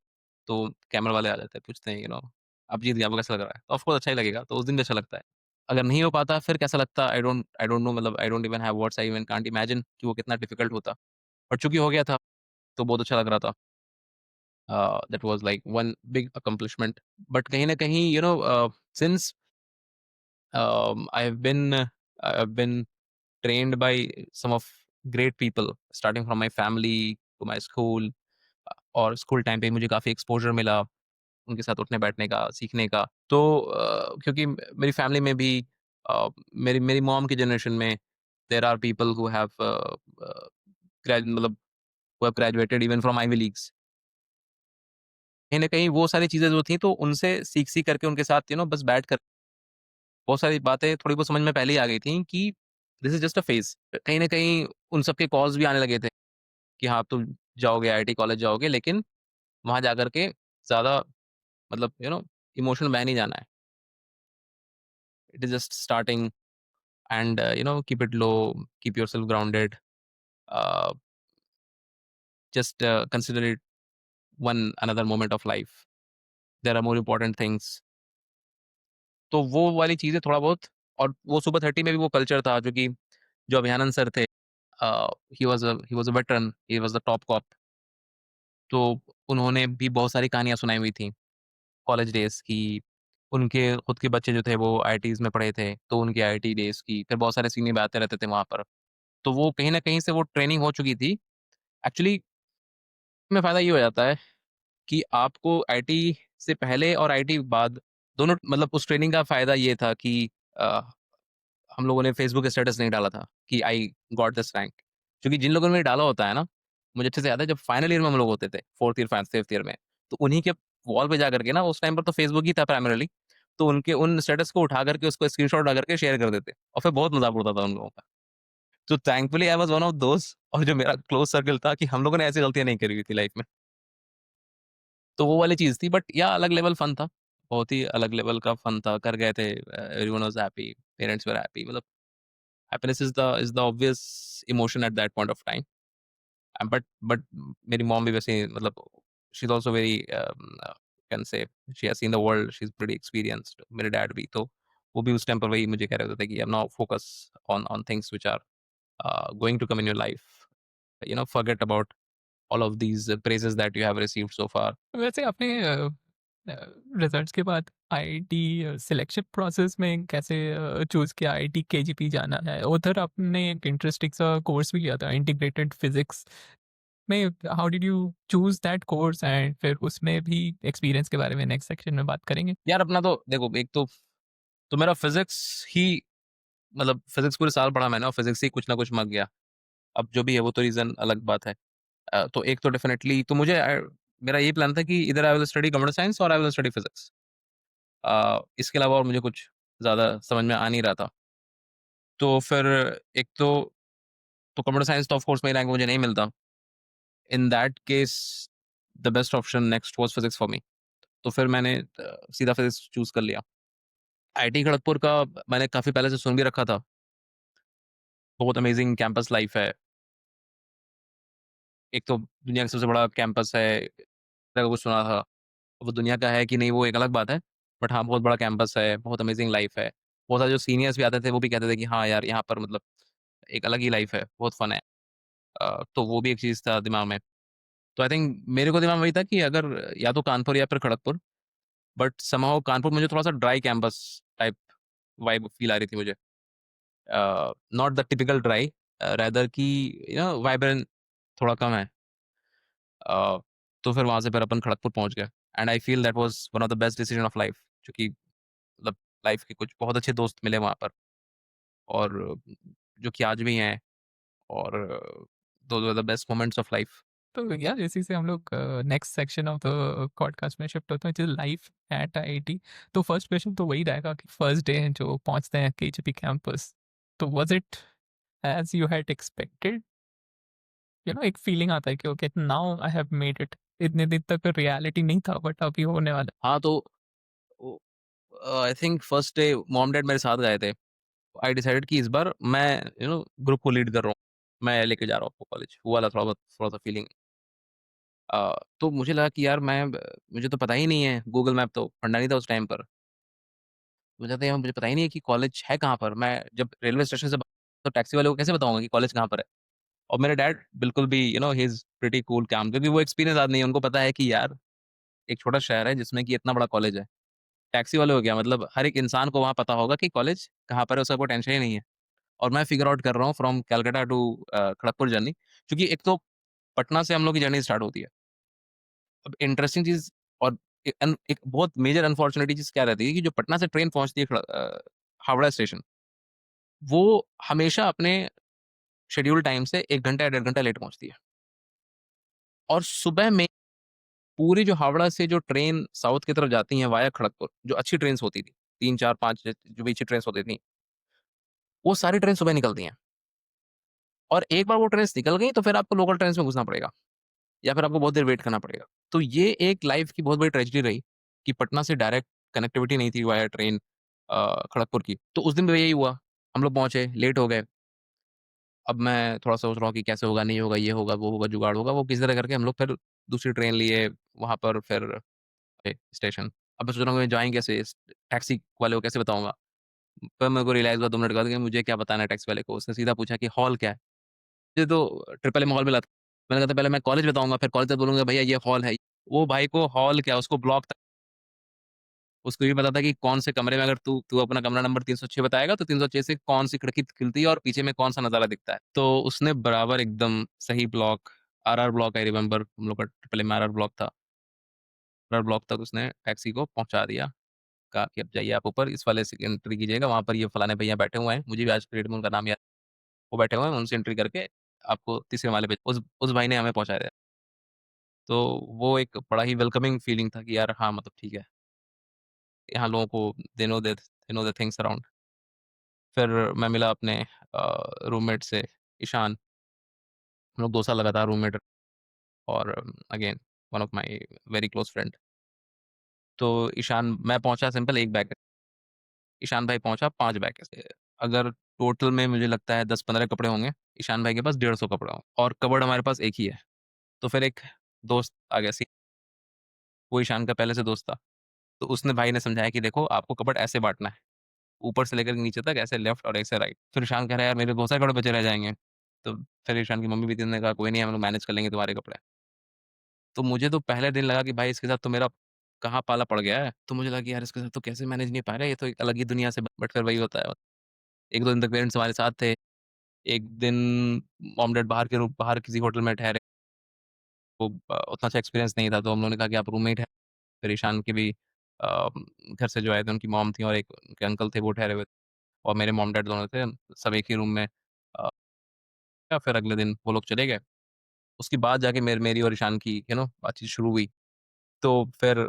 तो कैमरा वाले आ जाते हैं, पूछते हैं आप जीत गए, आपको कैसा लग रहा है? तो ऑफ कोर्स अच्छा ही लगेगा, तो उस दिन भी अच्छा लगता है। अगर नहीं हो पाता फिर कैसा लगता है? आई डोंट नो, मतलब I don't even have words, I even can't imagine कि वो कितना डिफिकल्ट होता। बट चूँकि हो गया था, तो बहुत अच्छा लग रहा था। That was like one big accomplishment. But कहीं न कहीं since I have been trained by some of great people starting from my family to my school, और स्कूल टाइम पे मुझे काफ़ी एक्सपोज़र मिला, उनके साथ उठने-बैठने का, सीखने का। तो क्योंकि मेरी फैमिली में भी मेरी मेरी मॉम की जनरेशन में there are people who have मतलब who have graduated even from Ivy Leagues. कहीं न कहीं वो सारी चीज़ें जो थी तो उनसे सीख-सीख करके उनके साथ बस बैठ कर बहुत सारी बातें थोड़ी बहुत समझ में पहले ही आ गई थी कि this is just a phase. कहीं न कहीं उन सब के कॉल्स भी आने लगे थे कि हाँ, अब तुम जाओगे आईआईटी कॉलेज जाओगे लेकिन वहाँ जाकर के ज़्यादा मतलब इमोशनल बह नहीं जाना है। It is just starting and keep it low, keep yourself grounded, uh, just consider it one another moment of life. There are more important things. तो वो वाली चीज़ें थोड़ा बहुत और वो सुपर 30 में भी वो कल्चर था जो अभियानंद सर थे। He was a veteran, he was the top cop. तो उन्होंने भी बहुत सारी कहानियाँ सुनाई हुई थी कॉलेज डेज़ की। उनके खुद के बच्चे जो थे वो आईआईटीज़ में पढ़े थे, तो उनके आईआईटी डेज़ की, फिर बहुत सारे सीनियर भी आते रहते थे वहाँ पर। तो वो कहीं न कहीं से वो ट्रेनिंग हो चुकी थी। एक्चुअली में फ़ायदा ये हो जाता है कि आपको आईटी से पहले और आईटी बाद दोनों मतलब उस ट्रेनिंग का फ़ायदा ये था कि अ, हम लोगों ने फेसबुक स्टेटस नहीं डाला था कि आई गॉट दिस रैंक। क्योंकि जिन लोगों ने डाला होता है ना, मुझे अच्छे से याद है जब फाइनल ईयर में हम लोग होते थे, 4th ईयर, 5th ईयर में, तो उन्हीं के वॉल पे जाकर के ना उस टाइम पर तो फेसबुक ही था प्राइमरीली, तो उनके उन स्टेटस को उठा करके उसको स्क्रीनशॉट डाल करके शेयर कर देते और फिर बहुत मज़ाक उड़ता था उन लोगों का। तो thankfully I was one of those और जो मेरा क्लोज़ सर्कल था कि हम लोगों ने ऐसी गलतियाँ नहीं करी हुई थी लाइफ़ में। तो वो वाली चीज़ थी बट या अलग लेवल फन था। बहुत ही अलग लेवल का फन था, कर गए थे everyone was happy, parents were happy मतलब happiness is the obvious emotion at that point of time. But मेरी मॉम भी वैसे ही मतलब she is also very can say she has seen the world, she is pretty experienced मेरे dad भी तो वो भी उस टाइम पर वही मुझे कह रहे होते थे कि अब now focus on things which are going to come in your life, forget about all of these praises that you have received so far. वैसे आपने रिजल्ट्स के बाद आईआईटी सिलेक्शन प्रोसेस में कैसे चूज़ किया आईआईटी केजीपी जाना है? उधर आपने एक इंटरेस्टिंग सा कोर्स भी किया था इंटीग्रेटेड फिज़िक्स में। How did you choose that course and फिर उसमें भी एक्सपीरियंस के बारे में नेक्स्ट सेक्शन में बात करेंगे। यार अपना तो देखो एक तो मेरा फिज़िक्स ही मतलब फिज़िक्स पूरे साल पढ़ा मैंने और फिज़िक्स ही कुछ ना कुछ मँग गया। अब जो भी है वो तो रीज़न अलग बात है। तो एक तो डेफ़िनेटली तो मुझे मेरा ये प्लान था कि इधर I will study computer science और आई विल स्टडी फिज़िक्स। इसके अलावा और मुझे कुछ ज़्यादा समझ में आ नहीं रहा था। तो फिर एक तो कंप्यूटर साइंस तो ऑफ कोर्स मेरी रैंक मुझे नहीं मिलता। In that case the best option next was physics for me. तो फिर मैंने सीधा फिज़िक्स चूज़ कर लिया। आईआईटी खड़गपुर का मैंने काफ़ी पहले से सुन भी रखा था। बहुत अमेज़िंग कैंपस लाइफ़ है। एक तो दुनिया का सबसे बड़ा कैंपस है, ऐसा कुछ सुना था। वो दुनिया का है कि नहीं वो एक अलग बात है। बट हाँ, बहुत बड़ा कैंपस है, बहुत अमेज़िंग लाइफ़ है। बहुत सारे जो सीनियर्स भी आते थे वो भी कहते थे कि हाँ यार, यहाँ पर मतलब एक अलग ही लाइफ़ है, बहुत फन है। तो वो भी एक चीज़ था दिमाग में। तो आई थिंक मेरे को दिमाग में वही था कि अगर या तो कानपुर या फिर खड़गपुर, बट समहाउ कानपुर मुझे थोड़ा-सा dry campus type vibe feel आ रही थी मुझे। Not the typical dry, rather कि वाइब्रेंट थोड़ा कम है। अ, तो फिर वहाँ से फिर अपन खड़गपुर पहुँच गए and I feel that was one of the best decision of life क्योंकि मतलब लाइफ़ के कुछ बहुत अच्छे दोस्त मिले वहाँ पर और जो कि आज भी हैं और those are the best moments of life. तो यार इसी से हम लोग next section of the podcast में शिफ्ट होते हैं जो लाइफ एट आईआईटी। तो फर्स्ट क्वेश्चन तो वही रहेगा कि फर्स्ट डे जो पहुंचते हैं केजीपी कैंपस, तो was it as you had expected? एक फीलिंग आता है कि okay now I have made it. इतने दिन तक रियलिटी नहीं था बट अभी होने वाला हाँ, तो oh I think first day mom dad मेरे साथ गए थे। आई डिसाइडेड कि इस बार मैं ग्रुप को लीड कर रहा हूँ। मैं लेके जा रहा हूँ आपको कॉलेज। वो वाला थोड़ा-सा फीलिंग। तो मुझे लगा कि यार मुझे तो पता ही नहीं है, गूगल मैप तो फंडा नहीं था उस टाइम पर। मुझे तो यार मुझे पता ही नहीं है कि कॉलेज है कहाँ पर? मैं जब रेलवे स्टेशन से तो टैक्सी वाले को कैसे बताऊँगा कि कॉलेज कहाँ पर है? और मेरे डैड बिल्कुल भी ही इज़ प्रीटी कूल काम क्योंकि वो एक्सपीरियंस आदमी है, उनको पता है कि यार एक छोटा शहर है जिसमें कि इतना बड़ा कॉलेज है। टैक्सी वाले हो गया मतलब हर एक इंसान को वहाँ पता होगा कि कॉलेज कहाँ पर है, उसका कोई टेंशन ही नहीं है। और मैं फिगर आउट कर रहा हूँ from Calcutta to Kharagpur journey क्योंकि एक तो पटना से हम लोग की जर्नी स्टार्ट होती है। अब इंटरेस्टिंग चीज़ और एक बहुत मेजर अनफॉर्च्यूनेट चीज़ क्या रहती है कि जो पटना से ट्रेन पहुँचती है हावड़ा स्टेशन, वो हमेशा अपने शेड्यूल टाइम से 1 घंटा या डेढ़ घंटा लेट पहुँचती है। और सुबह में पूरी जो हावड़ा से जो ट्रेन साउथ की तरफ जाती हैं वाया खड़गपुर, जो अच्छी ट्रेन होती थी, 3, 4, 5 जो भी अच्छी ट्रेन होती थी, वो सारी ट्रेन सुबह निकलती हैं। और एक बार वो ट्रेन निकल गई तो फिर आपको लोकल ट्रेन में घुसना पड़ेगा या फिर आपको बहुत देर वेट करना पड़ेगा। तो ये एक लाइफ की बहुत बड़ी ट्रेजेडी रही कि पटना से डायरेक्ट कनेक्टिविटी नहीं थी वाया ट्रेन खड़गपुर की। तो उस दिन भी यही हुआ, हम लोग पहुंचे, लेट हो गए। अब मैं थोड़ा सोच रहा हूँ कि कैसे होगा, नहीं होगा, ये होगा, वो होगा, जुगाड़ होगा, वो किसी तरह करके हम लोग फिर दूसरी ट्रेन लिए वहां पर फिर स्टेशन। अब मैं सोच रहा हूँ जाएंगे कैसे, टैक्सी वाले को कैसे बताऊंगा। पर मेरे को रियलाइज हुआ 2 मिनट बाद कि मुझे क्या बताना है टैक्सी वाले को। उसने सीधा पूछा कि हॉल क्या है। मुझे तो ट्रिपल एम हॉल मिला था। मैंने कहा था पहले मैं कॉलेज बताऊंगा, फिर कॉलेज तक बोलूंगा भैया ये हॉल है। वो भाई को हॉल क्या, उसको ब्लॉक तक, उसको ये पता था कि कौन से कमरे में अगर तू तू अपना कमरा नंबर 306 बताएगा तो 306 से कौन सी खिड़की खुलती है और पीछे में कौन सा नजारा दिखता है। तो उसने बराबर एकदम सही block, RR block, I remember हम लोग का ट्रिपल एम RR ब्लॉक था। RR ब्लॉक तक उसने टैक्सी को पहुंचा दिया। कहा कि अब जाइए आप ऊपर इस वाले से एंट्री कीजिएगा, वहां पर ये फलाने भैया बैठे हुए हैं, मुझे भी आज पीरियड में उनका नाम याद, वो बैठे हुए हैं, उनसे एंट्री करके आपको तीसरे माले पे उस भाई ने हमें पहुंचा दिया। तो वो एक बड़ा ही वेलकमिंग फीलिंग था कि यार हाँ मतलब ठीक है, यहाँ लोगों को they know the things around. फिर मैं मिला अपने रूममेट से, ईशान। हम लोग 2 साल लगातार रूममेट, और again one of my very close friend. तो ईशान, मैं पहुंचा सिंपल एक बैग, ईशान भाई पहुंचा 5 बैग से। अगर टोटल में मुझे लगता है 10-15 कपड़े होंगे, ईशान भाई के पास 150 कपड़े होंगे, और कबर्ड हमारे पास एक ही है। तो फिर एक दोस्त आ गया सी, वो ईशान का पहले से दोस्त था। तो उसने भाई ने समझाया कि देखो आपको कबर्ड ऐसे बांटना है, ऊपर से लेकर नीचे तक, ऐसे लेफ्ट और ऐसे राइट। फिर ईशान कह रहा है यार मेरे बहुत सारे कपड़े बचे रह जाएंगे। तो फिर ईशान की मम्मी भी थी, ने कहा कोई नहीं हम लोग मैनेज कर लेंगे तुम्हारे कपड़े। तो मुझे तो पहले दिन लगा कि भाई इसके साथ तो मेरा कहाँ पाला पड़ गया है। तो मुझे लगा कि यार इसके साथ तो कैसे मैनेज नहीं पा रहा है, ये तो एक अलग ही दुनिया से। बट फिर वही होता है, 1-2 दिन तक पेरेंट्स हमारे साथ थे। एक दिन मॉम डैड बाहर के रूम, बाहर किसी होटल में ठहरे, वो उतना अच्छा एक्सपीरियंस नहीं था, तो हम लोगों ने कहा कि आप रूममेट है। फिर ईशान के भी अ, घर से जो आए थे उनकी मॉम थी और एक उनके अंकल थे, वो ठहरे हुए थे, और मेरे मॉम डैड दोनों थे, सब एक ही रूम में। या फिर अगले दिन वो लोग चले गए। उसके बाद जाके मेरी और ईशान की बातचीत शुरू हुई। तो फिर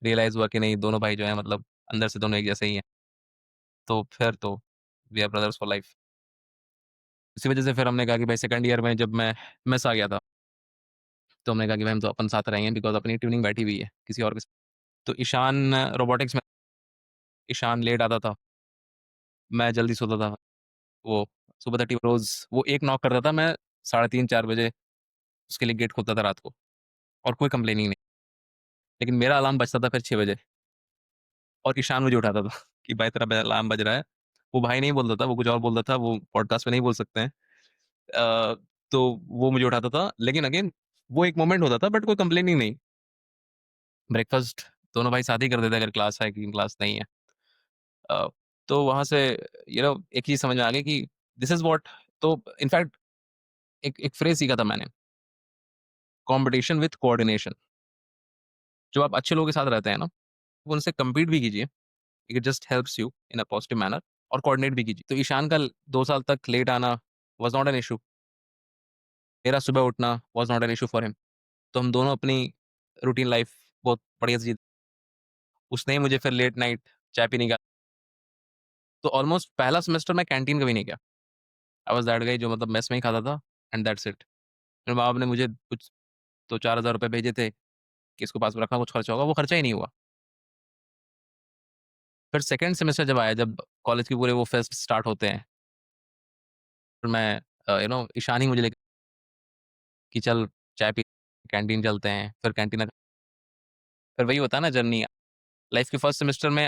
रियलाइज हुआ कि नहीं, दोनों भाई जो है मतलब अंदर से दोनों एक जैसे ही हैं। तो फिर तो we are brothers for life. इसी वजह से फिर हमने कहा कि भाई सेकंड ईयर में जब मैं मेस आ गया था, तो हमने कहा कि भाई हम तो अपन साथ रहेंगे, बिकॉज अपनी ट्यूनिंग बैठी हुई है किसी और के साथ। तो ईशान रोबोटिक्स में, ईशान लेट आता था, मैं जल्दी सोता था। वो सुबह 30 रोज वो एक नॉक करता था, मैं 3:30-4 बजे उसके लिए गेट खोलता था रात को, और कोई कंप्लेनिंग नहीं। लेकिन मेरा अलार्म बजता था फिर 6 बजे, और ईशान मुझे उठाता था कि भाई तेरा अलार्म बज रहा है। वो भाई नहीं बोलता था, वो कुछ और बोलता था, वो पॉडकास्ट पे नहीं बोल सकते हैं। अ, तो वो मुझे उठाता था, लेकिन अगेन वो एक मोमेंट होता था, बट कोई कंप्लेनिंग नहीं। ब्रेकफास्ट दोनों भाई साथ ही कर देते अगर क्लास है कि क्लास नहीं है। अ, तो वहां से एक चीज समझ में आ गई कि दिस इज व्हाट। तो इनफैक्ट एक एक फ्रेज सीखा था मैंने, कंपटीशन विथ कोऑर्डिनेशन। जो आप अच्छे लोगों के साथ रहते हैं ना, वो उनसे compete भी कीजिए, it just helps you in a positive manner, और कोऑर्डिनेट भी कीजिए। तो ईशान का 2 साल तक लेट आना वाज नॉट एन इशू, मेरा सुबह उठना was not an issue for him. तो हम दोनों अपनी रूटीन लाइफ बहुत बढ़िया से जी। उसने ही मुझे फिर लेट नाइट चाय पीने का। तो ऑलमोस्ट पहला सेमेस्टर मैं कैंटीन कभी नहीं गया। आई वाज दैट गाय जो मतलब मेस में ही खाता था, एंड दैट्स इट। मेरे माँ बाप ने मुझे कुछ तो 4,000 रुपये भेजे थे कि इसको पास में रखना, कुछ खर्चा होगा, वो खर्चा ही नहीं हुआ। फिर सेकंड सेमेस्टर जब आया, जब कॉलेज के पूरे वो फेस्ट स्टार्ट होते हैं, फिर मैं ईशान ही मुझे लेके कि चल चाय पी, कैंटीन चलते हैं। फिर कैंटीन, फिर वही होता है ना जर्नी लाइफ के फर्स्ट सेमेस्टर में,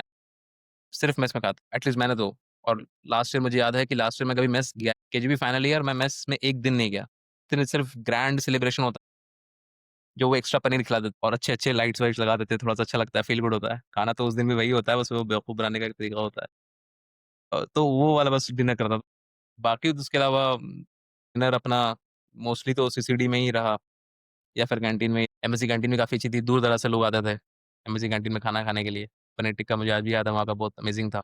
सिर्फ मेस में खाता एटलीस्ट मैंने तो। और लास्ट ईयर मुझे याद है कि लास्ट ईयर मैं कभी मेस गया, केजीबी फाइनल ईयर मैं मेस में एक दिन नहीं गया। फिर सिर्फ ग्रैंड सेलिब्रेशन होता है, जो वो एक्स्ट्रा पनीर खिला देते और अच्छे अच्छे लाइट्स वाइट्स लगा देते, थोड़ा सा अच्छा लगता है, फील गुड होता है। खाना तो उस दिन भी वही होता है, बस वो बेवकूफ बनाने का एक तरीका होता है। तो वो वाला बस डिनर करता था। बाकी तो उसके अलावा डिनर अपना मोस्टली तो सीसीडी में ही रहा, या फिर कैंटीन में। एमएससी कैंटीन में काफ़ी अच्छी थी, दूर दराज से लोग आते थे एमएससी कैंटीन में खाना खाने के लिए। पनीर टिक्का मुझे आज भी याद है, वहाँ का बहुत अमेजिंग था।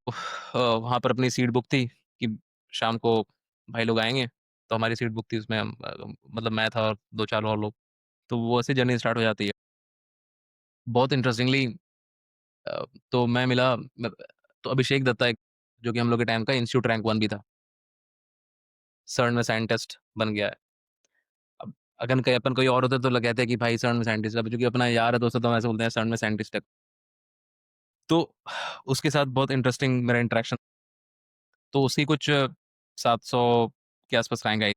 वहाँ पर अपनी सीट बुक थी कि शाम को भाई लोग आएंगे, तो हमारी सीट बुक थी उसमें मतलब मैं था और 2-4 और लोग। तो वो ऐसे जर्नी स्टार्ट हो जाती है। बहुत इंटरेस्टिंगली तो मैं मिला तो अभिषेक दत्ता एक जो कि हम लोग के टाइम का इंस्टीट्यूट रैंक 1 भी था। सर्न में साइंटिस्ट बन गया है। अब अगर कहीं अपन कोई और होते तो लोग कहते हैं कि भाई सर्न में साइंटिस्ट, अब चूंकि अपना यार है दोस्त तो हम ऐसे बोलते हैं सर्न में साइंटिस्ट है। तो उसके साथ बहुत इंटरेस्टिंग मेरा इंटरेक्शन। तो उसकी कुछ 700 के आसपास रैंक आई।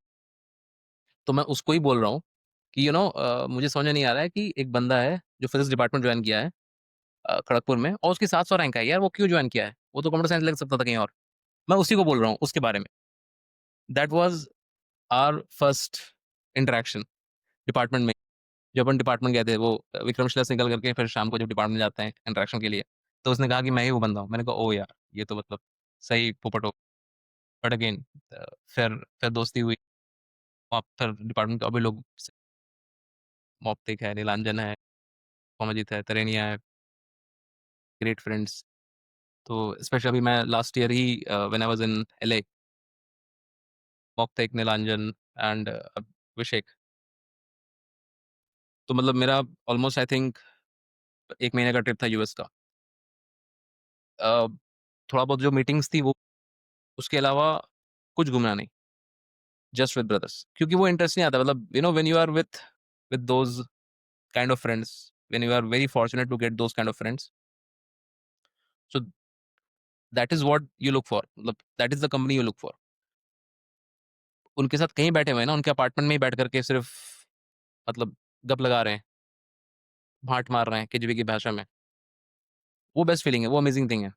तो मैं उसको ही बोल रहा हूँ कि मुझे समझ में नहीं आ रहा है कि एक बंदा है जो फिजिक्स डिपार्टमेंट ज्वाइन किया है खड़गपुर में, और उसकी 700 रैंक आई यार, वो क्यों ज्वाइन किया है? वो तो कंप्यूटर साइंस लग सकता था कहीं और। मैं उसी को बोल रहा हूँ उसके बारे में। That was our first interaction department में। जब अपन डिपार्टमेंट गए थे, वो विक्रमशिला से निकल करके फिर शाम को जब डिपार्टमेंट जाते हैं इंटरेक्शन के लिए, तो उसने कहा कि मैं ही वो बंदा हूँ। मैंने कहा ओ यार, ये तो मतलब सही पोपट हो। बट अगेन फिर दोस्ती हुई। वहाँ फिर डिपार्टमेंट के अभी लोग, मौप्तिक है, नीलांजन है, अमरजीत है, तरेनिया है, ग्रेट फ्रेंड्स। तो स्पेशली अभी मैं लास्ट ईयर ही when I was in LA, Mauptik, Nilanjan and Abhishek. तो मतलब मेरा ऑलमोस्ट आई थिंक 1 महीने का ट्रिप था यूएस का। अ, थोड़ा बहुत जो मीटिंग्स थी वो, उसके अलावा कुछ घूमना नहीं, जस्ट विद ब्रदर्स। क्योंकि वो इंटरेस्ट नहीं आता, मतलब when you are with those kind of friends, when you are very fortunate to get those kind of friends, so that is what you look for, मतलब that is the company you look for. उनके साथ कहीं बैठे हुए हैं ना, उनके apartment में ही बैठ करके सिर्फ मतलब गप लगा रहे हैं, भाट मार रहे हैं केजीबी की भाषा में, वो बेस्ट फीलिंग है, वो अमेजिंग थिंग है।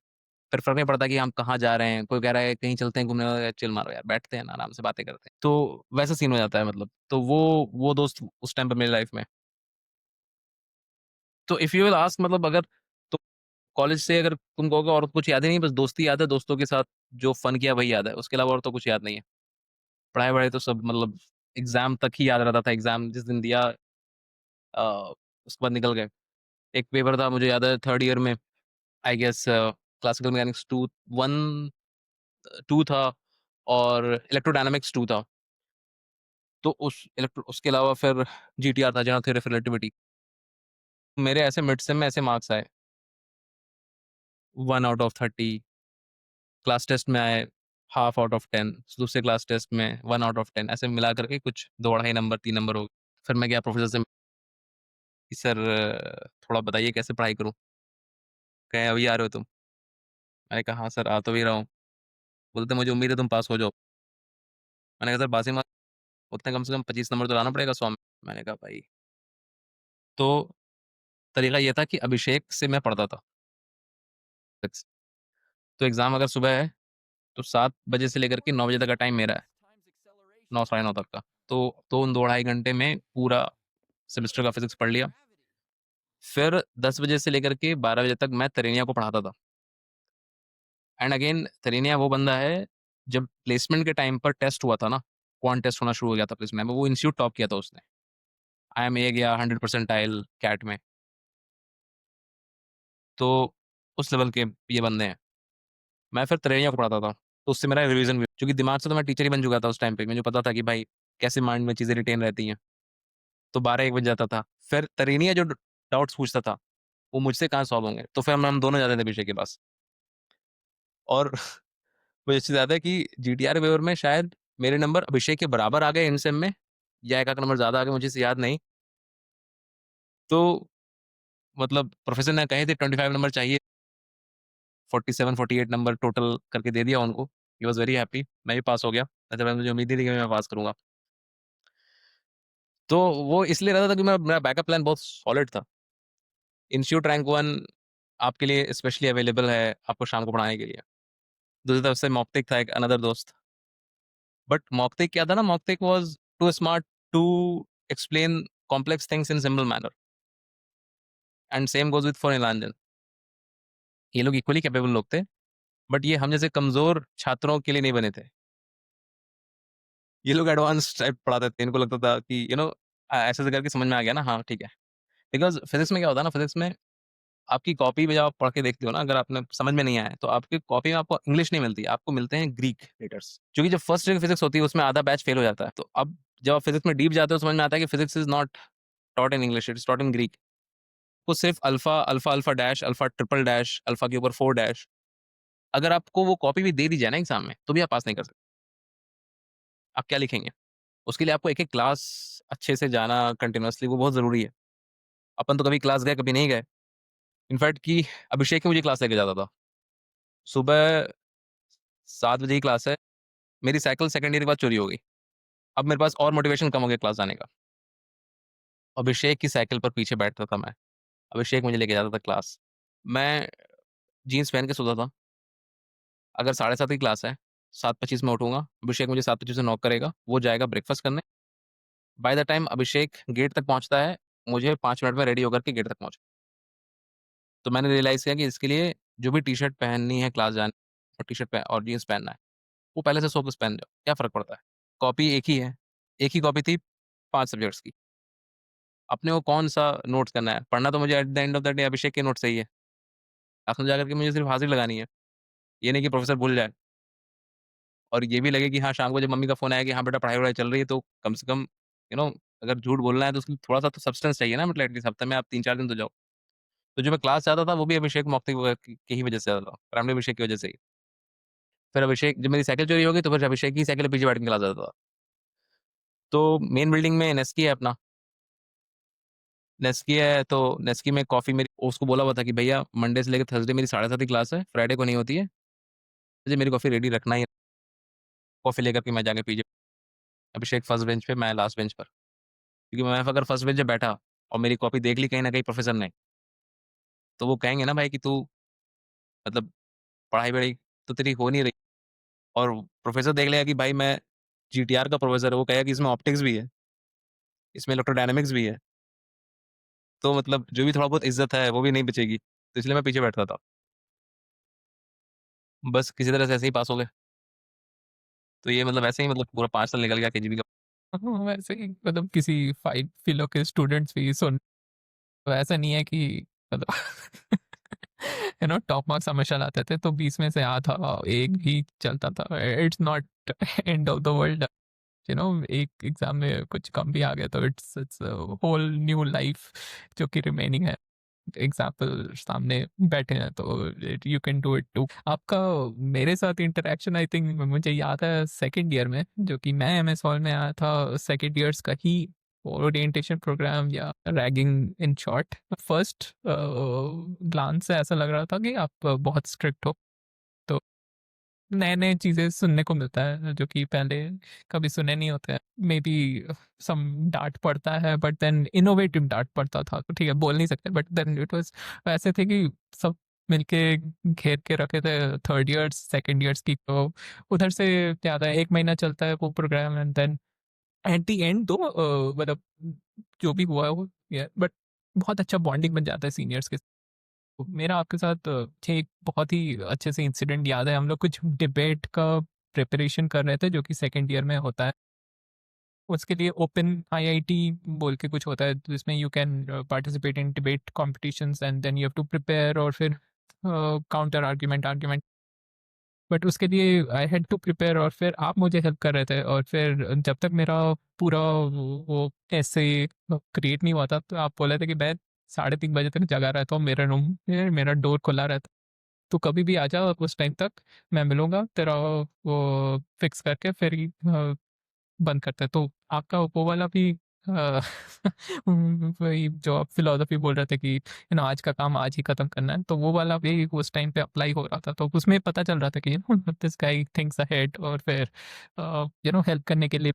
फिर फर्क नहीं पड़ता कि हम कहाँ जा रहे हैं, कोई कह रहा है कहीं चलते हैं घूमने, चिल मारो यार, बैठते हैं ना आराम से बातें करते हैं। तो वैसा सीन हो जाता है मतलब। तो वो दोस्त उस टाइम पर मेरी लाइफ में। तो इफ यू विल आस्क, मतलब अगर तो कॉलेज से अगर तुम कहोगे और कुछ याद ही नहीं, बस दोस्ती याद है, दोस्तों के साथ जो फन किया वही याद है, उसके अलावा और तो कुछ याद नहीं है। पढ़ाई वढ़ाई तो सब मतलब एग्जाम तक ही याद रहता था। एग्जाम जिस दिन दिया उसके बाद निकल गए। एक पेपर था मुझे याद है थर्ड ईयर में, I guess classical mechanics two, one two था, और इलेक्ट्रोडायनामिक्स टू था। तो उसके अलावा फिर जीटीआर था, जनरल थ्योरी ऑफ रिलेटिविटी। मेरे ऐसे मिड सेम में ऐसे मार्क्स आए 1/30। क्लास टेस्ट में आए 1/2/10। दूसरे क्लास टेस्ट में 1/10। ऐसे मिला करके कुछ 2 2.5 नंबर 3 नंबर हो गए। फिर मैं गया प्रोफेसर से कि सर थोड़ा बताइए कैसे पढ़ाई करूँ। कहे अभी आ रहे हो तुम? मैंने कहा हाँ सर आ तो भी रहा हूँ। बोलते मुझे उम्मीद है तुम पास हो जाओ। मैंने कहा सर बासी मार्क्स, उतने कम से कम 25 नंबर तो लाना पड़ेगा 100 में। मैंने कहा भाई। तो तरीका ये था कि अभिषेक से मैं पढ़ता था। तो एग्जाम अगर सुबह है तो 7 बजे से लेकर के 9 बजे तक का टाइम मेरा है, 9 साढ़े 9 तक का। तो उन 2 2.5 घंटे में पूरा सेमेस्टर का फिजिक्स पढ़ लिया। फिर 10 बजे से लेकर के 12 बजे तक मैं तरेनिया को पढ़ाता था। एंड अगेन तरेनिया वो बंदा है, जब प्लेसमेंट के टाइम पर टेस्ट हुआ था ना, क्वांट टेस्ट होना शुरू हो गया था प्लेसमेंट में, वो इंस्टीट्यूट टॉप किया था उसने। IMA गया 100% कैट में। तो उस लेवल के ये बंदे हैं। मैं फिर तरेनिया को पढ़ाता था, तो उससे मेरा रिवीजन भी, क्योंकि दिमाग से तो मैं टीचर ही बन चुका था उस टाइम पे, मुझे पता था कि भाई कैसे माइंड में चीज़ें रिटेन रहती हैं। तो 12 1 बज जाता था। फिर तरेनिया जो डाउट्स पूछता था वो मुझसे कहाँ सॉल्व होंगे, तो फिर हम दोनों जाते थे अभिषेक के पास। और मुझे इससे ज्यादा है कि जीटीआर पेपर में शायद मेरे नंबर अभिषेक के बराबर आ गए इन सेम में, या एक आध नंबर ज्यादा आ गए, मुझे इसे याद नहीं। तो मतलब प्रोफेसर ने कहे थे 25 नंबर चाहिए, 47 48 नंबर टोटल करके दे दिया उनको। ही वॉज वेरी हैप्पी, मैं भी पास हो गया। अच्छा, मुझे उम्मीद नहीं थी कि मैं पास करूंगा। तो वो इसलिए रहता था कि मेरा बैकअप प्लान बहुत सॉलिड था। इंस्टीट्यूट रैंक 1 आपके लिए स्पेशली अवेलेबल है, आपको शाम को पढ़ाने के लिए। दूसरी तरफ से मॉक्टिक था एक अनदर दोस्त। बट मॉक्टिक क्या था ना, Mauktik was too smart to explain complex things in simple manner. And same goes with for Nilanjan. ये लोग इक्वली कैपेबल लोग थे, बट ये हम जैसे कमजोर छात्रों के लिए नहीं बने थे। ये लोग एडवांस टाइप पढ़ाते थे, इनको लगता था कि ऐसे ऐसे करके समझ में आ गया ना, हाँ ठीक है। बिकॉज फिजिक्स में क्या होता है ना, फिजिक्स में आपकी कॉपी में जब आप पढ़ के देखते हो ना, अगर आपने समझ में नहीं आया तो आपकी कॉपी में आपको इंग्लिश नहीं मिलती, आपको मिलते हैं ग्रीक लेटर्स। क्योंकि जब फर्स्ट ईयर की फिजिक्स होती है उसमें आधा बैच फेल हो जाता है। तो अब जब आप फिजिक्स में डीप जाते हो समझ में आता है कि physics is not taught in English, it is taught in Greek. आपको सिर्फ alpha alpha alpha dash alpha triple dash alpha के ऊपर 4 डैश, अगर आपको वो कॉपी भी दे दी जाए ना एग्जाम में, तो भी आप पास नहीं कर सकते। आप क्या लिखेंगे? उसके लिए आपको एक-एक क्लास अच्छे से जाना कंटिन्यूअसली, वो बहुत ज़रूरी है। अपन तो कभी क्लास गए, कभी नहीं गए। इनफैक्ट कि अभिषेक ही मुझे क्लास लेके जाता था। सुबह 7 बजे की क्लास है, मेरी साइकिल सेकंड ईयर के बाद चोरी हो गई। अब मेरे पास और मोटिवेशन कम हो गया क्लास जाने का। अभिषेक की साइकिल पर पीछे बैठता था मैं। अभिषेक मुझे लेके जाता था क्लास। मैं जीन्स पहन के सोता था। अगर 7:30 की क्लास है, 7:25 में उठूँगा, अभिषेक मुझे 7:25 से नॉक करेगा, वो जाएगा ब्रेकफ़ास्ट करने। By the time Abhishek gate तक पहुँचता है, मुझे 5 मिनट में रेडी होकर के गेट तक पहुँच। तो मैंने रियलाइज़ किया कि इसके लिए जो भी टी-शर्ट पहननी है क्लास जाने और टी-शर्ट पह और जीन्स पहनना है, वो पहले से 100 पीस पहन जाओ, क्या फ़र्क पड़ता है? कॉपी एक ही है, एक ही कॉपी थी 5 सब्जेक्ट्स की। अपने को कौन-सा नोट्स करना है? पढ़ना तो मुझे at the end of the day Abhishek के नोट्स से ही है। लास्ट में जाकर के मुझे सिर्फ़ हाज़िरी लगानी है। ये नहीं कि प्रोफ़ेसर भूल जाए और ये भी लगे कि हाँ, शाम को जब मम्मी का फ़ोन आया कि हाँ, बेटा पढ़ाई-वढ़ाई चल रही है, तो कम से कम अगर झूठ बोलना है तो उसके लिए थोड़ा-सा तो सब्सटेंस चाहिए ना, मतलब एटलीस्ट हफ़्ते में आप 3-4 दिन तो जाओ। तो जो मैं क्लास जाता था वो भी अभिषेक मोक्ती वगैरह की ही वज़ह से जाता था, प्राइमरी अभिषेक की वज़ह से ही। फिर अभिषेक जब मेरी साइकिल चोरी हो गई तो फिर अभिषेक की साइकिल के पीछे बैठ के क्लास जाता था। तो मेन बिल्डिंग में नेस्की है अपना, नेस्की है तो नेस्की में कॉफ़ी मेरी उसको बोला हुआ था कि भैया मंडे से लेके थर्सडे मेरी 7:30 की क्लास है, फ्राइडे को नहीं होती है, मुझे मेरी कॉफ़ी रेडी रखना ही है। कॉफ़ी लेकर के मैं जाके पीछे अभिषेक फर्स्ट बेंच पे, मैं लास्ट बेंच पर। क्योंकि मैं अगर फर्स्ट बेंच पे बैठा और मेरी कॉपी देख ली कहीं न कहीं प्रोफ़ेसर ने, तो वो कहेंगे ना भाई कि तू मतलब पढ़ाई-वढ़ाई तो तेरी हो नहीं रही और प्रोफ़ेसर देख लेगा कि भाई मैं जीटीआर का प्रोफ़ेसर है, वो कहेगा कि इसमें ऑप्टिक्स भी है, इसमें इलेक्ट्रोडायनामिक्स भी है। तो मतलब जो भी थोड़ा बहुत इज़्ज़त है, वो भी नहीं बचेगी। तो इसलिए मैं पीछे बैठता था। बस किसी तरह से ऐसे ही पास हो गए। तो ये मतलब ऐसे ही मतलब पूरा 5 साल निकल गया केजीबी का। हाँ, वैसे ही मतलब किसी फाइव फिलो के स्टूडेंट्स भी सुन, तो ऐसा नहीं है कि मतलब टॉप मार्क्स हमेशा लाते थे, तो 20 में से आधा एक ही चलता था। It's not and of the world. एक एग्जाम में कुछ कम भी आ गया तो इट्स होल न्यू लाइफ जो कि रिमेनिंग है। एग्जाम्पल सामने बैठे हैं तो you can do it too. आपका मेरे साथ इंटरेक्शन आई थिंक मुझे याद है सेकंड ईयर में, जो कि मैं एमएस हॉल में आया था सेकंड ईयर्स का ही ओरिएंटेशन प्रोग्राम या ragging in short. First glance से ऐसा लग रहा था कि आप बहुत स्ट्रिक्ट हो, तो नए-नए चीज़ें सुनने को मिलता है जो कि पहले कभी सुने नहीं होते हैं। मे बी सम डाँट पड़ता है बट देन इनोवेटिव डाँट पड़ता था। तो ठीक है, बोल नहीं सकते बट देन इट वाज़ ऐसे थे कि सब मिलके घेर के रखे थे थर्ड ईयर्स, सेकंड ईयर्स की। तो उधर से क्या था 1 महीना चलता है वो programme and then at the end दो मतलब जो भी हुआ है वो बट बहुत अच्छा बॉन्डिंग बन जाता है सीनियर्स के। मेरा आपके साथ एक बहुत ही अच्छे से इंसिडेंट याद है। हम लोग कुछ डिबेट का प्रिपरेशन कर रहे थे जो कि सेकंड ईयर में होता है। उसके लिए ओपन आईआईटी बोल के कुछ होता है जिसमें you can participate in debate competitions and then you have to prepare और फिर काउंटर आर्ग्यूमेंट। बट उसके लिए आई हैड टू प्रिपेयर और फिर आप मुझे हेल्प कर रहे थे और फिर जब तक मेरा पूरा वो ऐसे क्रिएट नहीं हुआ था तो आप बोले थे कि मैं 3:30 बजे तक जगा रहता हूँ मेरे रूम में, मेरा डोर खुला रहता, तो कभी भी आ जा उस टाइम तक मैं मिलूंगा तेरा वो फिक्स करके फिर ही बंद करते हैं। तो आपका वो वाला भी अ, वही जो आप फिलोसफी बोल रहे थे कि आज का काम आज ही खत्म करना है, तो वो वाला भी उस टाइम पे अप्लाई हो रहा था। तो उसमें पता चल रहा था कि दिस गाय थिंक्स अहेड और फिर हेल्प करने के लिए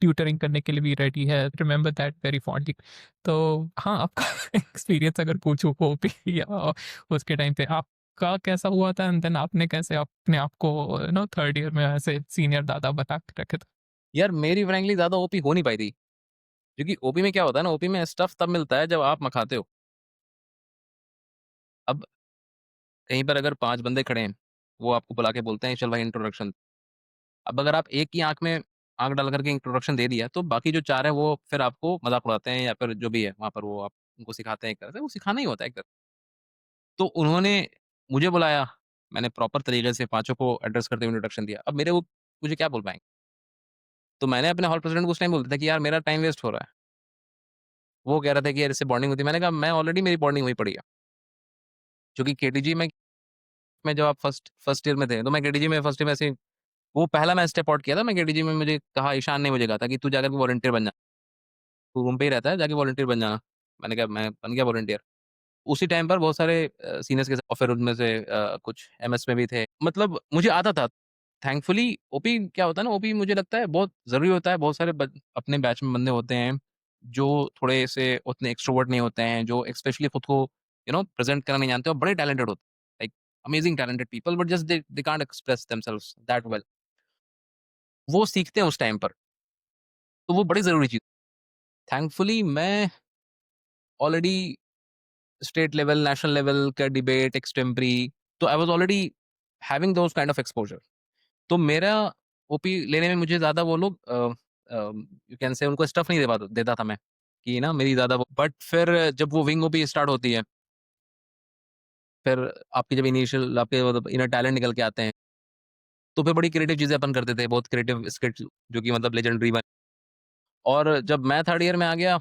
ट्यूटरिंग करने के लिए भी रेडी है। Remember that very fondly. तो हाँ, आपका एक्सपीरियंस अगर पूछूं वो भी या उसके टाइम पे आपका कैसा हुआ था एंड देन आपने कैसे अपने आप को थर्ड ईयर में ऐसे सीनियर दादा बता के रखे थे। यार मेरी फ्रैंकली ज़्यादा ओपी हो नहीं पाई थी, क्योंकि ओपी में क्या होता है ना, ओपी में स्टफ़ तब मिलता है जब आप मखाते हो। अब कहीं पर अगर 5 बंदे खड़े हैं, वो आपको बुला के बोलते हैं चल भाई इंट्रोडक्शन। अब अगर आप एक की आँख में आँख डाल कर के इंट्रोडक्शन दे दिया, तो बाकी जो 4 हैं वो फिर आपको मज़ाक उड़ाते हैं या फिर जो भी है वहाँ पर वो आप उनको सिखाते हैं एक तरह से, वो सिखाना ही होता है एक तरह। तो उन्होंने मुझे बुलाया, मैंने प्रॉपर तरीके से पाँचों को एड्रेस करते हुए इंट्रोडक्शन दिया। अब मेरे वो मुझे क्या बोल पाएँगे? तो मैंने अपने हॉल प्रेसिडेंट को उस टाइम बोल दिया था कि यार मेरा टाइम वेस्ट हो रहा है। वो कह रहा था कि यार इससे बॉन्डिंग होती है। मैंने कहा मैं ऑलरेडी मेरी बॉन्डिंग हुई पड़ी है, क्योंकि केटीजी में जब आप फर्स्ट ईयर में थे, तो मैं केटीजी में फर्स्ट ईयर में ऐसे वो पहला मैं स्टेप आउट किया था। मैं केटीजी में मुझे कहा, ईशान ने मुझे कहा था कि तू जाकर वॉलंटियर बन जा, तू रूम पे ही रहता है, जाके वॉलंटियर बन जाना। मैंने कहा मैं बन गया वॉलंटियर। उसी टाइम पर बहुत सारे सीनियर्स के साथ, और फिर उनमें से कुछ एमएस में भी थे, मतलब मुझे आता था। थैंकफुली ओपी क्या होता है ना, ओपी मुझे लगता है बहुत जरूरी होता है। बहुत सारे अपने बैच में बंदे होते हैं जो थोड़े से उतने एक्सट्रोवर्ट नहीं होते हैं, जो स्पेशली खुद को प्रेजेंट करना नहीं जानते, और बड़े टैलेंटेड होते हैं, like amazing talented people, but just they can't express themselves that well. वो सीखते हैं उस टाइम पर, तो वो बड़ी जरूरी चीज। थैंकफुली मैं already state level, national level का डिबेट, एक्सटेम्परी, तो I was already having those kind of exposure. तो मेरा ओपी लेने में मुझे ज्यादा वो लोग यू कैन से उनको स्टफ नहीं देता था मैं, कि ना मेरी ज्यादा वो। बट फिर जब वो विंग ओपी स्टार्ट होती है, फिर आपकी जब इनिशियल आपके मतलब इनर टैलेंट निकल के आते हैं, तो फिर बड़ी क्रिएटिव चीजें अपन करते थे, बहुत क्रिएटिव स्किट जो कि मतलब लेजेंडरी बन। और जब मैं थर्ड ईयर में आ गया,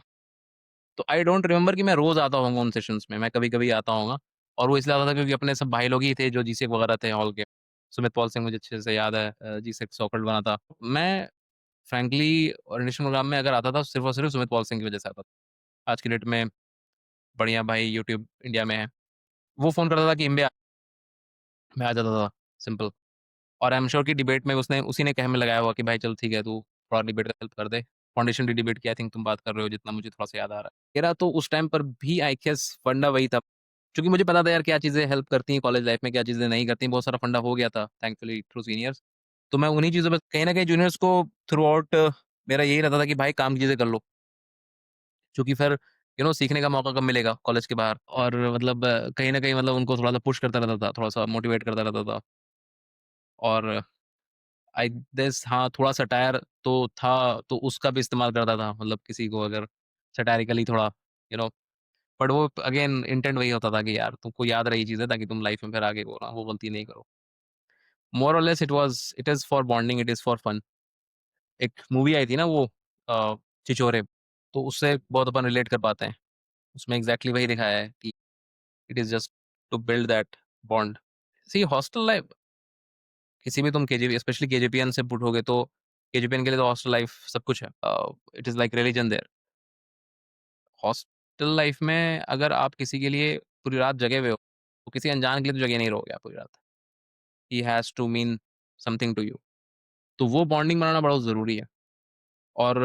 तो आई डोंट रिमेम्बर कि मैं रोज आता हूँ उन सेशंस में, मैं कभी कभी आता हूँ। और वो इसलिए आता था क्योंकि अपने सब भाई लोग ही थे जो जी वगैरह थे हॉल के। सुमित पॉल सिंह मुझे अच्छे से याद है, जी सॉकेट बना था मैं। फ्रैंकली ओरिएंटेशन प्रोग्राम में अगर आता था, सिर्फ और सिर्फ सुमित पॉल सिंह की वजह से आता था। आज की डेट में बढ़िया भाई यूट्यूब इंडिया में है, वो फोन करता था कि इंडिया, मैं आ जाता था, सिंपल। और आई एम श्योर कि डिबेट में उसने उसी ने कहने में लगाया हुआ कि भाई चल ठीक है, तू थोड़ा डिबेट का हेल्प कर दे। फाउंडेशन डी डिबेट की आई थिंक तुम बात कर रहे हो, जितना मुझे थोड़ा सा याद आ रहा है मेरा। तो उस टाइम पर भी आई गेस फंडा वही था, क्योंकि मुझे पता था यार क्या चीज़ें हेल्प करती हैं कॉलेज लाइफ में, क्या चीज़ें नहीं करती। बहुत सारा फंडा हो गया था थैंकफुली थ्रू सीनियर्स। तो मैं उन्हीं चीज़ों पर कहीं ना कहीं जूनियर्स को थ्रू आउट मेरा यही रहता था कि भाई काम की चीज़ें कर लो, क्योंकि फिर सीखने का मौका कब मिलेगा कॉलेज के बाहर। और मतलब कहीं ना कहीं मतलब उनको थोड़ा सा पुश करता रहता था, थोड़ा सा मोटिवेट करता रहता था। और आई दिस हाँ, थोड़ा सटायर तो था, तो उसका भी इस्तेमाल करता था, मतलब किसी को अगर सटायरिकली थोड़ा यू नो बट वो अगेन इंटेंट वही होता था कि यार तुमको याद रही चीजें, ताकि तुम लाइफ में फिर आगे को ना वो गलती नहीं करो। More or less it is for bonding, it is for fun. एक मूवी आई थी ना वो, चिचोरे, तो उससे बहुत अपन रिलेट कर पाते हैं। उसमें एग्जैक्टली वही दिखाया है कि it is just to build that bond. See hostel life, किसी भी तुम केजीपी स्पेशली केजीपीएन से पुट तो केजीपीएन के लिए तो हॉस्टल लाइफ सब कुछ है। It is like religion there. Hostel life में अगर आप किसी के लिए पूरी रात जगे हुए हो, तो किसी अनजान के लिए तो जगे नहीं रहोगे आप पूरी रात। He has to mean something to you. तो वो बॉन्डिंग बनाना बहुत ज़रूरी है। और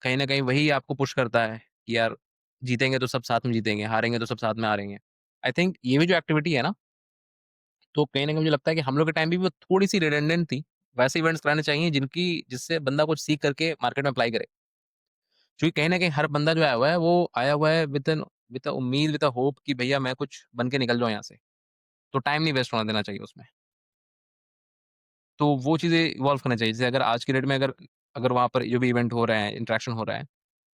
कहीं ना कहीं वही आपको पुश करता है कि यार जीतेंगे तो सब साथ में जीतेंगे, हारेंगे तो सब साथ में हारेंगे। आई थिंक ये भी जो एक्टिविटी है ना, तो कहीं ना कहीं मुझे लगता है कि हम लोग के टाइम भी वो थोड़ी सी रिडेंडेंट थी। वैसे इवेंट्स कराने चाहिए जिससे बंदा कुछ सीख करके मार्केट में अप्लाई करे। क्योंकि कहीं ना कहीं हर बंदा जो आया हुआ है, वो आया हुआ है विद उम्मीद, विद होप कि भैया मैं कुछ बन के निकल जाऊँ यहाँ से। तो टाइम नहीं वेस्ट होना देना चाहिए उसमें। तो वो चीज़ें इवॉल्व करना चाहिए। जैसे अगर आज की डेट में अगर अगर वहाँ पर जो भी इवेंट हो रहे हैं, इंटरेक्शन हो रहा है,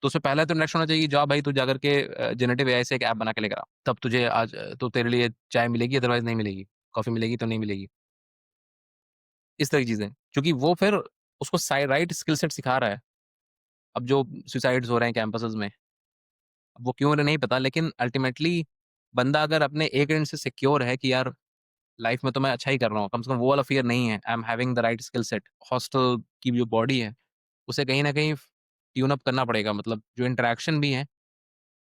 तो उससे पहले तो इंटरेक्शन होना चाहिए कि जा भाई तू जाकर के जनरेटिव एआई से एक ऐप बना के लेकर आ, तब तुझे आज तो तेरे लिए चाय मिलेगी, अदरवाइज नहीं मिलेगी। कॉफी मिलेगी तो नहीं मिलेगी। इस तरह की चीजें, क्योंकि वो फिर उसको राइट स्किल सेट सिखा रहा है। अब जो सुसाइड्स हो रहे हैं कैंपसेस में, अब वो क्यों हो रहे नहीं पता, लेकिन अल्टीमेटली बंदा अगर अपने एक एंड से सिक्योर है कि यार लाइफ में तो मैं अच्छा ही कर रहा हूँ, कम से कम वो वाला फियर नहीं है, I am having the right skill set. Hostel की जो बॉडी है, उसे कहीं ना कहीं ट्यून अप करना पड़ेगा। मतलब जो इंटरेक्शन भी है,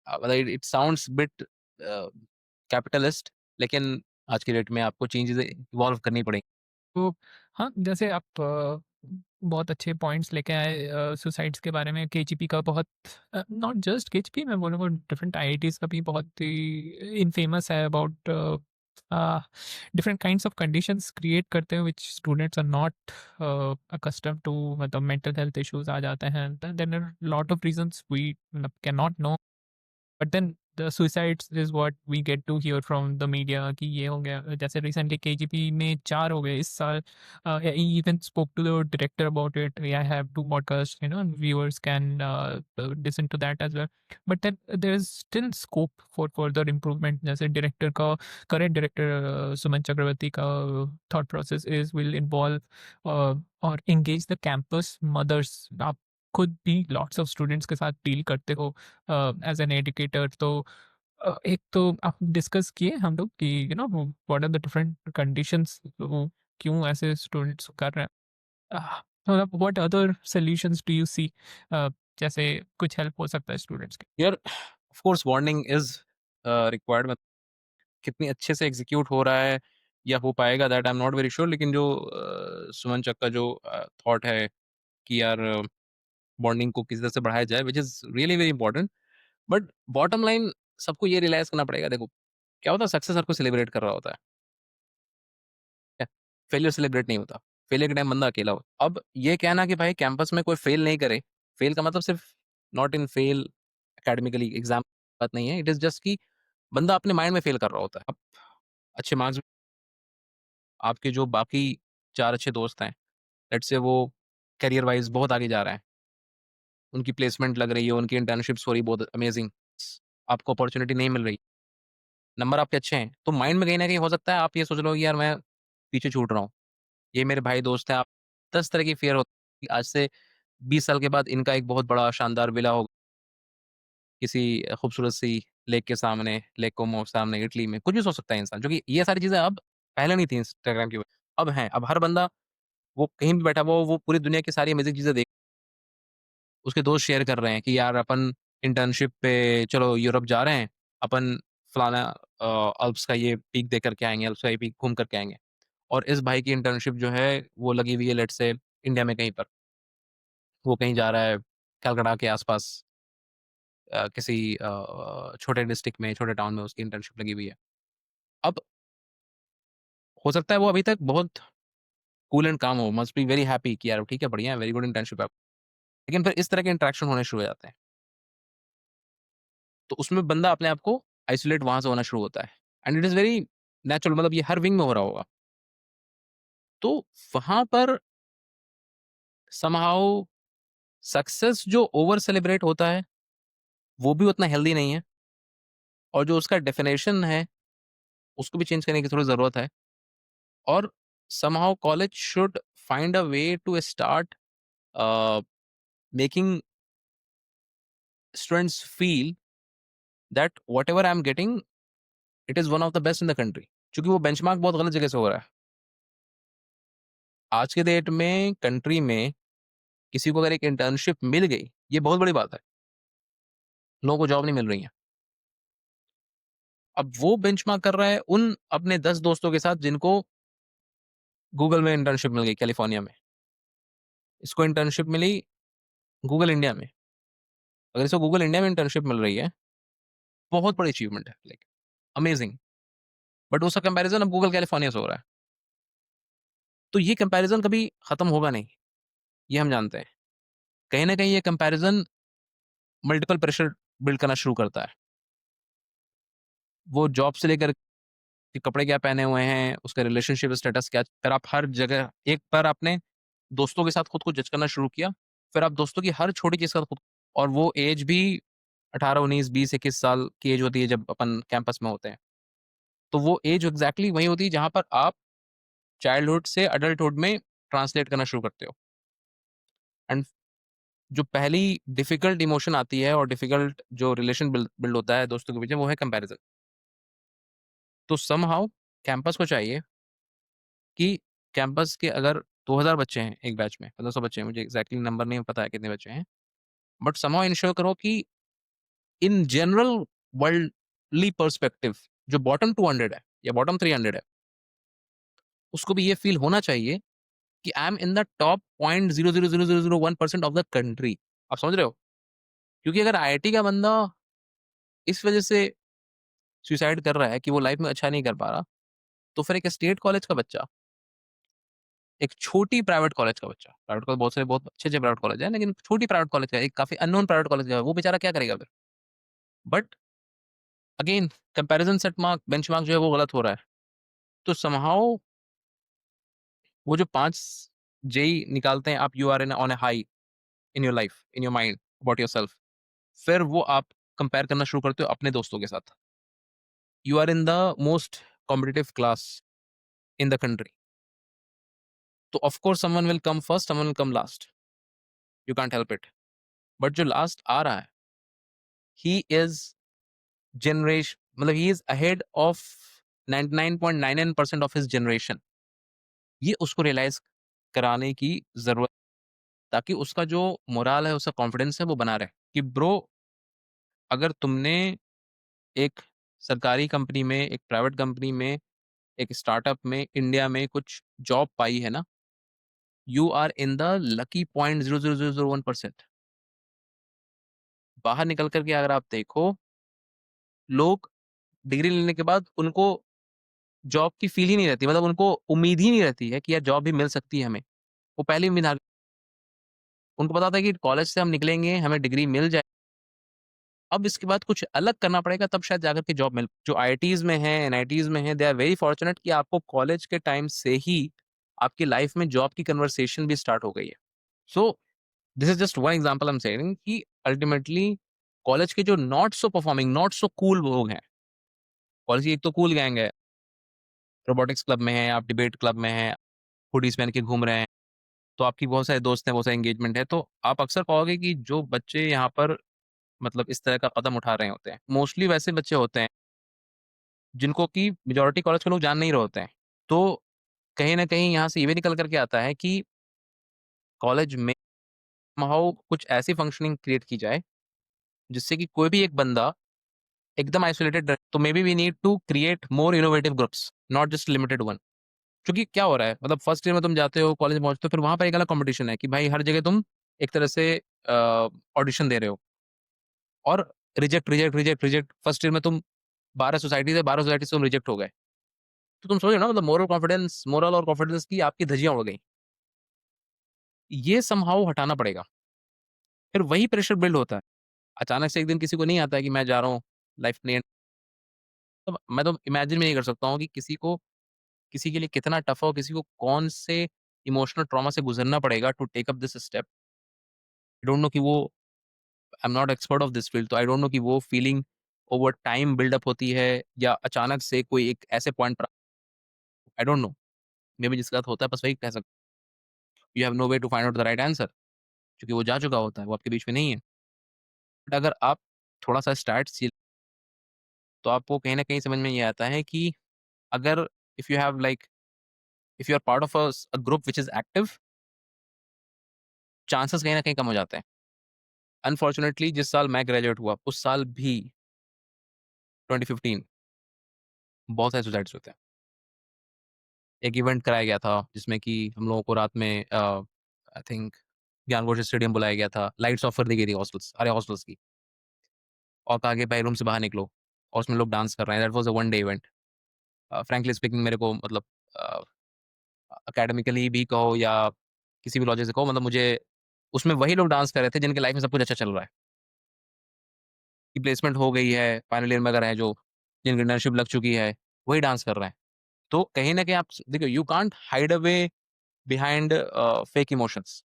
मतलब इट साउंड्स बिट कैपिटलिस्ट, लेकिन आज की डेट में आपको चेंजेस इवॉल्व करनी पड़ेगी। तो हाँ, जैसे आप बहुत अच्छे पॉइंट्स लेके आए सुसाइड्स के बारे में। केजीपी का बहुत, नॉट जस्ट केजीपी, मैं बोलूँगा डिफरेंट आईआईटीज़ का भी बहुत ही इनफेमस है about different kinds of conditions create करते हैं which students are not accustomed to. मतलब मेंटल हेल्थ इश्यूज आ जाते हैं, then are lot of reasons we मतलब can not know. But then the suicides is what we get to hear from the media कि ये हो गया। जैसे रिसेंटली केजीपी में 4 हो गए इस साल। I even spoke to the director about it. I have 2 podcast, viewers can listen to that as well. But then there is still scope for further improvement. जैसे डायरेक्टर का, करेंट डायरेक्टर सुमन चक्रवर्ती का thought process is will involve और engage the campus mothers. खुद भी lots of students के साथ deal करते हो एज एन एजुकेटर, तो एक तो आप डिस्कस किए हम लोग कि what are the different conditions, क्यों ऐसे स्टूडेंट्स कर रहे हैं, मतलब what other solutions do you see, जैसे कुछ हेल्प हो सकता है स्टूडेंट्स के। यार of course bonding is required, कितनी अच्छे से एग्जीक्यूट हो रहा है या हो पाएगा that I am not very sure, लेकिन जो सुमन चक का जो थॉट है कि यार बॉन्डिंग को किस तरह से बढ़ाया जाए, which is really very important. But bottom line सबको ये रियलाइज करना पड़ेगा, देखो क्या होता है, सक्सेस हर कोई सेलिब्रेट कर रहा होता है, फेलियर सेलिब्रेट नहीं होता, फेलियर के टाइम बंदा अकेला हो। अब ये कहना कि भाई कैंपस में कोई फेल नहीं करे, फेल का मतलब सिर्फ not in fail academically exam बात नहीं है, इट इज जस्ट कि बंदा अपने माइंड में फेल कर रहा होता है। अब अच्छे मार्क्स, आपके जो बाकी चार अच्छे दोस्त हैं, लेट्स से वो करियर वाइज बहुत आगे जा रहे हैं, उनकी प्लेसमेंट लग रही है, उनकी इंटर्नशिप्स हो रही बहुत अमेजिंग, आपको अपॉर्चुनिटी नहीं मिल रही, नंबर आपके अच्छे हैं, तो माइंड में कहीं ना कहीं हो सकता है आप ये सोच लो कि यार मैं पीछे छूट रहा हूँ, ये मेरे भाई दोस्त हैं। आप 10 तरह की फियर होती है कि आज से 20 साल के बाद इनका एक बहुत बड़ा शानदार विला होगा किसी खूबसूरत सी लेक के सामने, लेक कोमो सामने इटली में, कुछ भी सोच सकता है इंसान, जो कि ये सारी चीजें अब पहले नहीं थी इंस्टाग्राम की वजह, अब हैं। अब हर बंदा वो कहीं भी बैठा हुआ हो, वो पूरी दुनिया की सारी अमेजिंग चीजें देख, उसके दोस्त शेयर कर रहे हैं कि यार अपन इंटर्नशिप पे चलो यूरोप जा रहे हैं, अपन फलाना अल्प्स का ये पीक देख करके आएंगे, अल्प्स का ये पीक घूम करके आएंगे। और इस भाई की इंटर्नशिप जो है वो लगी हुई है लेट से इंडिया में कहीं पर, वो कहीं जा रहा है कलकत्ता के आसपास, किसी छोटे डिस्ट्रिक्ट में, छोटे टाउन में उसकी इंटर्नशिप लगी हुई है। अब हो सकता है वो अभी तक बहुत कूल एंड काम हो, मस्ट बी वेरी हैप्पी कि यार ठीक है, बढ़िया है, वेरी गुड इंटर्नशिप है, लेकिन फिर इस तरह के इंटरेक्शन होने शुरू हो जाते हैं, तो उसमें बंदा अपने आप को आइसोलेट वहां से होना शुरू होता है, and it is very natural, मतलब ये हर विंग में हो रहा होगा। तो वहां पर समहाउ सक्सेस जो ओवर सेलिब्रेट होता है वो भी उतना हेल्दी नहीं है, और जो उसका डेफिनेशन है उसको भी चेंज करने की थोड़ी ज़रूरत है। और somehow college should find a way to start making students feel that whatever I'm getting, it is one of the best in the country, क्योंकि वो बेंचमार्क बहुत गलत जगह से हो रहा है आज के डेट में। कंट्री में किसी को अगर एक इंटर्नशिप मिल गई, ये बहुत बड़ी बात है, लोगों को जॉब नहीं मिल रही है। अब वो बेंचमार्क कर रहा है उन अपने 10 दोस्तों के साथ जिनको गूगल में इंटर्नशिप मिल गई कैलिफोर्निया में, इसको इंटर्नशिप मिली गूगल इंडिया में। अगर इसको गूगल इंडिया में इंटर्नशिप मिल रही है, बहुत बड़ी अचीवमेंट है, लाइक अमेजिंग। बट उसका कंपैरिजन अब गूगल कैलिफोर्निया से हो रहा है, तो ये कंपैरिजन कभी खत्म होगा नहीं, ये हम जानते हैं। कहीं ना कहीं ये कंपैरिजन मल्टीपल प्रेशर बिल्ड करना शुरू करता है, वो जॉब से लेकर कि कपड़े क्या पहने हुए हैं, उसका रिलेशनशिप स्टेटस क्या, फिर आप हर जगह एक बार आपने दोस्तों के साथ खुद को जज करना शुरू किया, फिर आप दोस्तों की हर छोटी चीज का खुद, और वो एज भी 18 19 20 21 साल की एज होती है जब अपन कैंपस में होते हैं, तो वो एज एग्जैक्टली वही होती है जहां पर आप चाइल्डहुड से अडल्टहुड में ट्रांसलेट करना शुरू करते हो। एंड जो पहली डिफिकल्ट इमोशन आती है और डिफिकल्ट जो रिलेशन बिल्ड होता है दोस्तों के बीच में, वो है कंपैरिजन। तो समहाउ कैंपस को चाहिए कि कैंपस के अगर 2000 बच्चे हैं एक बैच में, 1500 बच्चे हैं, मुझे एग्जैक्टली नंबर नहीं पता है कितने बच्चे हैं, बट समहाउ इंश्योर करो कि इन जनरल वर्ल्डली पर्सपेक्टिव जो बॉटम 200 है या बॉटम 300 है, उसको भी ये फील होना चाहिए कि I am in the top 0.00001% of the country. आप समझ रहे हो? क्योंकि अगर आईआईटी का बंदा इस वजह से सुसाइड कर रहा है कि वो लाइफ में अच्छा नहीं कर पा रहा, तो फिर एक स्टेट कॉलेज का बच्चा, एक छोटी प्राइवेट कॉलेज का बच्चा, प्राइवेट कॉलेज बहुत सारे बहुत अच्छे अच्छे प्राइवेट कॉलेज है, लेकिन छोटी प्राइवेट कॉलेज का, एक काफी अननोन प्राइवेट कॉलेज का, वो बेचारा क्या करेगा फिर? But again comparison set mark benchmark जो है वो गलत हो रहा है, तो समहाउ वो जो 5 जेई निकालते हैं आप, you are in on a high in your life, in your mind about yourself, फिर वो आप कंपेयर करना शुरू करते हो अपने दोस्तों के साथ। You are in the most competitive class in the country, तो of course someone will come first, someone will come last, you can't help it. But जो लास्ट आ रहा है, ही इज जनरेशन, मतलब he is ahead of 99.99% of his generation. ये उसको realise कराने की जरूरत, ताकि उसका जो मोरल है, उसका कॉन्फिडेंस है, वो बना रहे कि ब्रो, अगर तुमने एक सरकारी कंपनी में, एक प्राइवेट कंपनी में, एक स्टार्टअप में, इंडिया में कुछ जॉब पाई है ना, you are in the lucky 0.00001%। बाहर निकल करके अगर आप देखो, लोग डिग्री लेने के बाद उनको जॉब की फील ही नहीं रहती, मतलब उनको उम्मीद ही नहीं रहती है कि यार जॉब भी मिल सकती है हमें। वो पहली उम्मीद उनको पता था कि कॉलेज से हम निकलेंगे, हमें डिग्री मिल जाए, अब इसके बाद कुछ अलग करना पड़ेगा, तब शायद जाकर के जॉब मिल। जो आईआईटीज में है, एनआईटीज में है, दे आर वेरी फॉर्चुनेट कि आपको कॉलेज के टाइम से ही आपकी लाइफ में जॉब की कन्वर्सेशन भी स्टार्ट हो गई है। So this is just one example I am saying कि अल्टीमेटली कॉलेज के जो not so performing, not so cool लोग हैं, कॉलेज की एक तो कूल गैंग है, रोबोटिक्स क्लब में है, आप डिबेट क्लब में है, हुडीज पहन के घूम रहे हैं, तो आपकी बहुत सारे दोस्त हैं, बहुत सारे एंगेजमेंट है, तो आप अक्सर पाओगे कि जो बच्चे यहाँ पर मतलब इस तरह का कदम उठा रहे होते हैं, मोस्टली वैसे बच्चे होते हैं जिनको कि मेजोरिटी कॉलेज के लोग जान नहीं रहे होते हैं। तो कहीं ना कहीं यहाँ से ये भी निकल करके आता है कि कॉलेज में somehow कुछ ऐसी फंक्शनिंग क्रिएट की जाए जिससे कि कोई भी एक बंदा एकदम आइसोलेटेड रहे। तो maybe we need to create more innovative groups, not just limited one. क्योंकि क्या हो रहा है, मतलब फर्स्ट ईयर में तुम जाते हो, कॉलेज में पहुंचते हो, फिर वहां पर एक अलग कंपटीशन है कि भाई हर जगह तुम एक तरह से ऑडिशन दे रहे हो, और reject reject reject reject. First year में तुम 12 सोसाइटी से, 12 सोसाइटी से तुम रिजेक्ट हो गए, तो तुम सोचो ना, मतलब मोरल और कॉन्फिडेंस की आपकी धज्जियां उड़ गई। ये समहाउ हटाना पड़ेगा। फिर वही प्रेशर बिल्ड होता है। अचानक से एक दिन किसी को नहीं आता है कि मैं जा रहा हूँ लाइफ में, तो मैं तो इमेजिन भी नहीं कर सकता हूँ कि किसी को, किसी के लिए कितना टफ हो, किसी को कौन से इमोशनल ट्रॉमा से गुजरना पड़ेगा to take up this step. I don't know कि वो, I am not expert of this field, तो आई डोंट नो कि वो फीलिंग ओवर टाइम बिल्डअप होती है या अचानक से कोई एक ऐसे पॉइंट पर, I don't know. Maybe जिसका साथ होता है बस वही कह सकते, you have no way to find out the right answer, क्योंकि वो जा चुका होता है, वो आपके बीच में नहीं है। बट अगर आप थोड़ा सा स्टार्ट, तो आपको कहीं ना कहीं समझ में ये आता है कि अगर if you have like, if you are part of a group which is active, chances कहीं ना कहीं कम हो जाते हैं। अनफॉर्चुनेटली जिस साल मैं ग्रेजुएट हुआ उस साल भी 2015 बहुत सारे सुसाइड्स होते हैं। एक इवेंट कराया गया था जिसमें कि हम लोगों को रात में आई थिंक ज्ञान स्टेडियम बुलाया गया था, लाइट्स ऑफ कर दी गई थी हॉस्टल्स, अरे हॉस्टल्स की, और कहा कि भाई रूम से बाहर निकलो, और उसमें लोग डांस कर रहे हैं। That was a one day event. Frankly speaking मेरे को मतलब एकेडमिकली भी कहो या किसी भी लॉजिक से कहो, मतलब मुझे उसमें वही लोग डांस कर रहे थे जिनके लाइफ में सब कुछ अच्छा चल रहा है, कि प्लेसमेंट हो गई है, फाइनल ईयर में अगर है जो, जिनकी इंटर्नशिप लग चुकी है, वही डांस कर रहे हैं। तो कहीं ना कहीं आप देखो, you can't hide away behind fake emotions.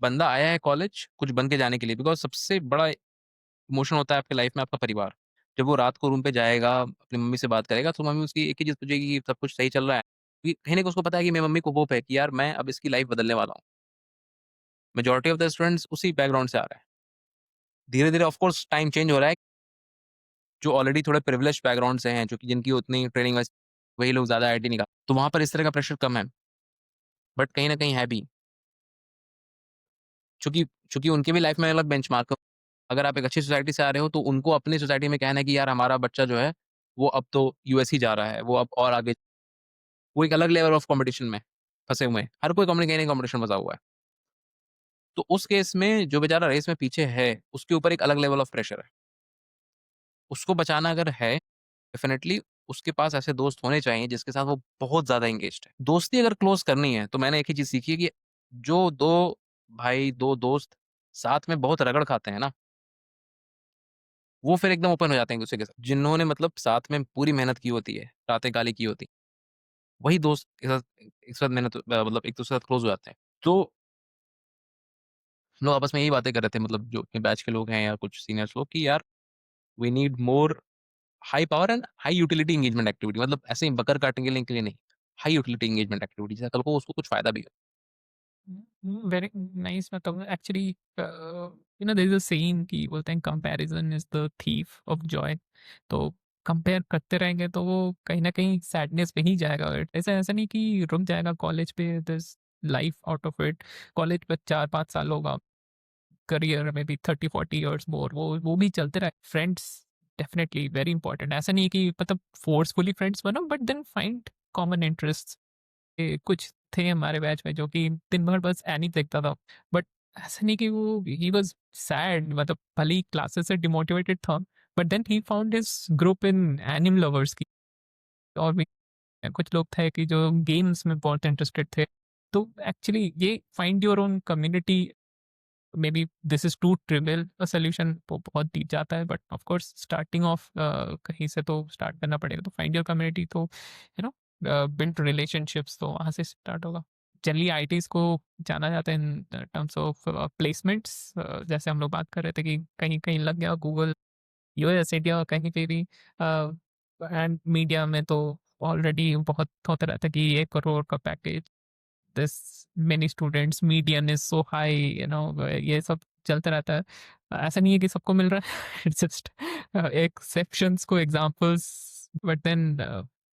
बंदा आया है कॉलेज कुछ बन के जाने के लिए, बिकॉज सबसे बड़ा इमोशन होता है आपके लाइफ में आपका परिवार। जब वो रात को रूम पे जाएगा, अपनी मम्मी से बात करेगा, तो मम्मी उसकी एक ही चीज पूछेगी कि सब कुछ सही चल रहा है, क्योंकि कहीं ना कहीं उसको पता है कि मेरी मम्मी को होप है कि यार मैं अब इसकी लाइफ बदलने वाला हूँ। मेजोरिटी ऑफ द स्टूडेंट्स उसी बैकग्राउंड से आ रहे हैं। धीरे धीरे ऑफकोर्स टाइम चेंज हो रहा है, जो ऑलरेडी थोड़े प्रिविलेज बैकग्राउंड से हैं, जो कि जिनकी उतनी ट्रेनिंग, वही लोग ज्यादा आईटी निकाल, तो वहां पर इस तरह का प्रेशर कम है। बट कहीं ना कहीं है भी, चूंकि चूंकि उनके भी लाइफ में अलग बेंचमार्क। अगर आप एक अच्छी सोसाइटी से आ रहे हो, तो उनको अपनी सोसाइटी में कहना है कि यार हमारा बच्चा जो है वो अब तो यूएस ही जा रहा है, वो अब और आगे, वो एक अलग लेवल ऑफ कंपटीशन में फंसे हुए हैं। हर कोई कंपनी कहीं ना कंपटीशन फंसा हुआ है। तो उस केस में जो बेचारा रेस में पीछे है, उसके ऊपर एक अलग लेवल ऑफ प्रेशर है। उसको बचाना अगर है, डेफिनेटली उसके पास ऐसे दोस्त होने चाहिए जिसके साथ वो बहुत ज्यादा एंगेज्ड है। दोस्ती अगर क्लोज करनी है, तो मैंने एक ही चीज सीखी है कि जो दो भाई, दो दोस्त साथ में बहुत रगड़ खाते हैं ना, वो फिर एकदम ओपन हो जाते हैं एक दूसरे के साथ। जिन्होंने मतलब साथ में पूरी मेहनत की होती है, रातें काली की होती, वही दोस्त एक साथ मेहनत, मतलब एक दूसरे के साथ क्लोज हो जाते हैं। तो हम लोग आपस में यही बातें कर रहे थे, मतलब जो बैच के लोग हैं या कुछ सीनियर्स लोग, कि यार we need more high power and high utility engagement activity. मतलब ऐसे ही बकर काटने के लिए नहीं, हाई यूटिलिटी एंगेजमेंट एक्टिविटी, कल को उसको कुछ फायदा भी हो। Very nice. मतलब actually there is a saying कि बोलते हैं comparison is the thief of joy. तो कंपेयर करते रहेंगे तो वो कहीं ना कहीं सैडनेस पे ही जाएगा। ऐसा ऐसा नहीं कि रुक जाएगा कॉलेज पे, this life out of it. College पे 4-5 साल होगा, करियर में भी 30-40 ईयर्स मोर, वो भी चलते रहे। Friends definitely very important. ऐसा नहीं कि मतलब फोर्सफुली फ्रेंड्स बनो, but then find common interest. कुछ थे हमारे बैच में जो कि दिन भर बस एनी देखता था, बट ऐसा नहीं कि वो ही वाज सैड। मतलब भले ही क्लासेस से डिमोटिवेटेड था, but then he found his group in anime lovers की। और भी कुछ लोग थे कि जो गेम्स में बहुत इंटरेस्टेड थे। तो एक्चुअली ये find your own community, maybe this is too trivial a solution, वो बहुत डीप जाता है, but of course starting off कहीं से तो स्टार्ट करना पड़ेगा। तो फाइंड योर कम्युनिटी, तो नो बिल्ड रिलेशनशिप्स, तो वहाँ से स्टार्ट होगा। जनरली आईटीज को जाना जाता है इन टर्म्स ऑफ प्लेसमेंट्स। जैसे हम लोग बात कर रहे थे कि कहीं कहीं लग गया गूगल, यूएस, इंडिया, कहीं पे भी। एंड मीडिया में तो ऑलरेडी बहुत होता रहता है कि 1 करोड़ का package, this many students, median is so high, ये सब चलता रहता है। ऐसा नहीं है कि सबको मिल रहा है, इट्स जस्ट एक्सेप्शंस को एग्जांपल्स। बट देन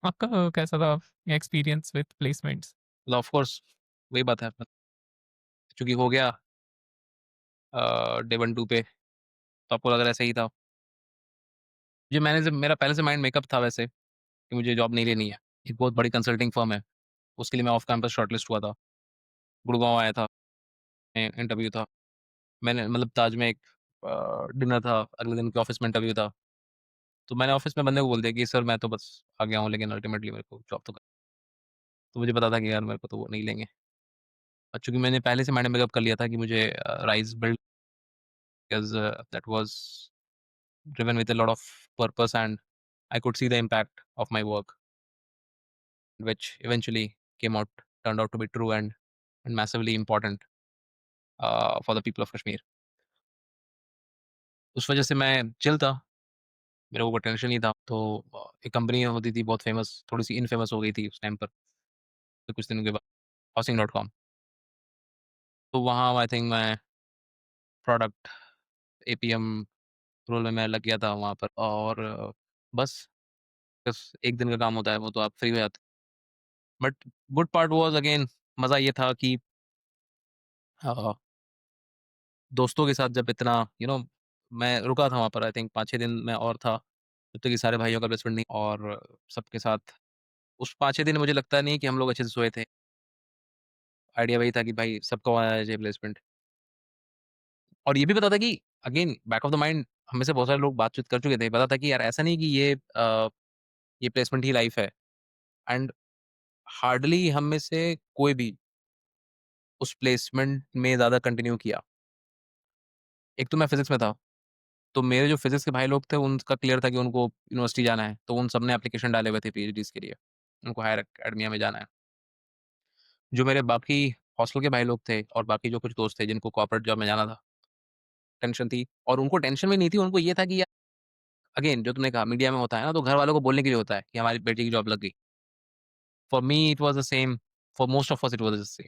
आपका कैसा था एक्सपीरियंस विद प्लेसमेंट्स? मतलब ऑफ कोर्स वही बात है, क्योंकि हो गया डे 1 2 पे, तो आपको लग रहा है सही था। जो मैंने से मेरा पहले से माइंड मेकअप था वैसे कि मुझे जॉब नहीं लेनी है। एक बहुत बड़ी कंसल्टिंग फर्म है, उसके लिए मैं ऑफ कैंपस शॉर्टलिस्ट हुआ था। गुड़गांव आया था, इंटरव्यू था। मैंने मतलब ताज में एक डिनर था, अगले दिन के ऑफिस में इंटरव्यू था। तो मैंने ऑफिस में बंदे को बोल दिया कि सर मैं तो बस आ गया हूँ, लेकिन अल्टीमेटली मेरे को जॉब तो तो मुझे पता था कि यार मेरे को तो वो नहीं लेंगे। और चूंकि मैंने पहले से माइंड मेकअप कर लिया था कि मुझे rice build, because that was driven with a lot of purpose and I could see the impact of my work, which eventually turned out to be true and massively important for the people of Kashmir. उस वजह से मैं chill था, मेरे को कोई tension नहीं था। तो एक कंपनी होती थी बहुत फेमस, थोड़ी सी इनफेमस हो गई थी उस टाइम पर, तो कुछ दिनों के बाद, हाउसिंग.com। तो वहाँ आई थिंक मैं प्रोडक्ट एपीएम रोल में मैं लग गया था वहाँ पर। और बस बस एक दिन का काम होता है, वो तो आप फ्री हो जाते। But good part was again, मज़ा ये था कि दोस्तों के साथ जब इतना मैं रुका था वहाँ पर, आई थिंक 5-6 दिन मैं और था, जब तक कि सारे भाइयों का प्लेसमेंट नहीं। और सबके साथ उस 5-6 दिन मुझे लगता नहीं कि हम लोग अच्छे से सोए थे। आइडिया वही था कि भाई सबको आना चाहिए प्लेसमेंट। और ये भी पता था कि again back of the mind हम में से बहुत सारे लोग बातचीत कर चुके थे, पता था कि यार ऐसा नहीं कि ये प्लेसमेंट ही लाइफ है। एंड हार्डली हम में से कोई भी उस प्लेसमेंट में ज़्यादा कंटिन्यू किया। एक तो मैं फिजिक्स में था, तो मेरे जो फिजिक्स के भाई लोग थे उनका क्लियर था कि उनको यूनिवर्सिटी जाना है, तो उन सब ने एप्लीकेशन डाले हुए थे पीएचडीज के लिए, उनको हायर एकेडमिया में जाना है। जो मेरे बाकी हॉस्टल के भाई लोग थे और बाकी जो कुछ दोस्त थे जिनको कॉर्पोरेट जॉब में जाना था, टेंशन थी। और उनको टेंशन भी नहीं थी, उनको ये था कि यार अगेन जो तुमने कहा मीडिया में होता है ना, तो घर वालों को बोलने के लिए होता है कि हमारी बेटी की जॉब लग गई। For me it was the same, for most of us it was the same,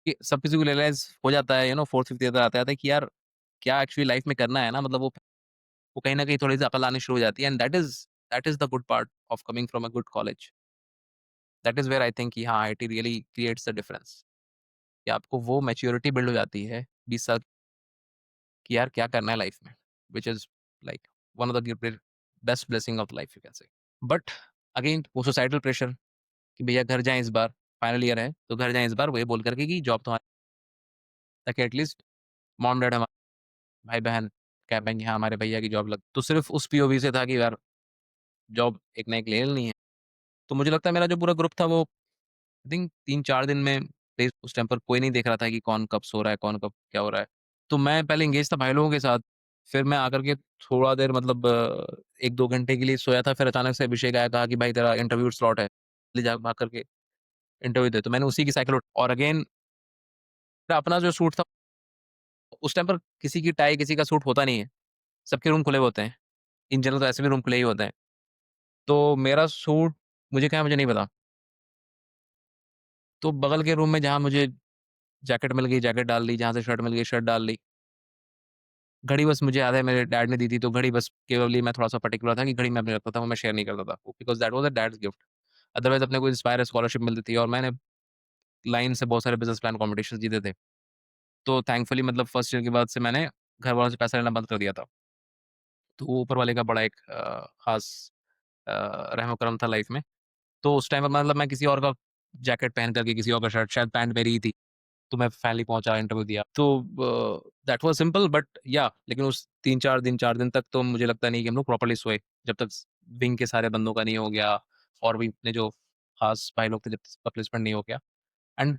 कि सब किसी को रियलाइज हो जाता है, फोर्थ फिफ्थ ईयर आता है कि यार क्या एक्चुअली लाइफ में करना है ना, मतलब वो कहीं ना कहीं थोड़ी सी अकल आनी शुरू हो जाती है। And that is the good part of coming from a good college. That is where I think हाँ IIT really creates the difference, कि आपको वो मैच्योरिटी बिल्ड हो जाती है 20 साल कि यार क्या करना है लाइफ में, which is like one of the best blessing of life you can say. But again वो सोसाइटल प्रेशर कि भैया घर जाएं इस बार, फाइनल ईयर है तो घर जाएं इस बार, वो ये बोल करके कि जॉब तो ताकि एटलीस्ट मॉम डैड हमारे भाई बहन कह पाएंगे हाँ हमारे भैया की जॉब लग। तो सिर्फ उस पीओवी से था कि यार जॉब एक ना एक ले लेनी है। तो मुझे लगता है मेरा जो पूरा ग्रुप था वो आई थिंक 3-4 दिन में उस टाइम पर कोई नहीं देख रहा था कि कौन कब सो रहा है, कौन कब क्या हो रहा है। तो मैं पहले एंगेज था भाई लोगों के साथ, फिर मैं आकर के थोड़ा देर मतलब 1-2 घंटे के लिए सोया था। फिर अचानक से अभिषेक आया, कहा कि भाई तेरा इंटरव्यू स्लॉट है, ले जा भाग करके इंटरव्यू दे। तो मैंने उसी की साइकिल और अगेन अपना जो सूट था उस टाइम पर, किसी की टाई किसी का सूट होता नहीं है, सबके रूम खुले हुए होते हैं। इन जनरल तो ऐसे भी रूम खुले ही होते हैं। तो मेरा सूट मुझे क्या है मुझे नहीं पता, तो बगल के रूम में जहाँ मुझे जैकेट मिल गई जैकेट डाल ली, जहाँ से शर्ट मिल गई शर्ट डाल ली। घड़ी बस मुझे याद है मेरे डैड ने दी थी, तो घड़ी बस केवल मैं थोड़ा-सा पर्टिकुलर था कि घड़ी मैं अपनी रखता था, वो मैं शेयर नहीं करता था, because that was a dad's gift. Otherwise अपने को इंस्पायर स्कॉलरशिप मिलती थी और मैंने लाइन से बहुत सारे बिज़नेस प्लान कॉम्पिटिशन्स जीते थे। तो थैंकफुली मतलब फर्स्ट ईयर के बाद से मैंने घर वालों से पैसा लेना बंद कर दिया था। तो वो ऊपर वाले का बड़ा एक ख़ास अ, रहम करम था लाइफ़ में। तो उस टाइम पे मतलब मैं किसी और का जैकेट पहन कर के किसी और का शर्ट, शायद पैंट मेरी ही थी। तो मैं फाइनली पहुँचा, इंटरव्यू दिया। तो दैट वाज़ सिंपल बट या लेकिन उस 4 दिन तक तो मुझे लगता नहीं कि हम लोग प्रॉपर्ली सोए। जब तक विंग के सारे बंदों का नहीं हो गया और भी अपने जो ख़ास भाई लोग थे जब तक सबका प्लेसमेंट नहीं हो गया। एंड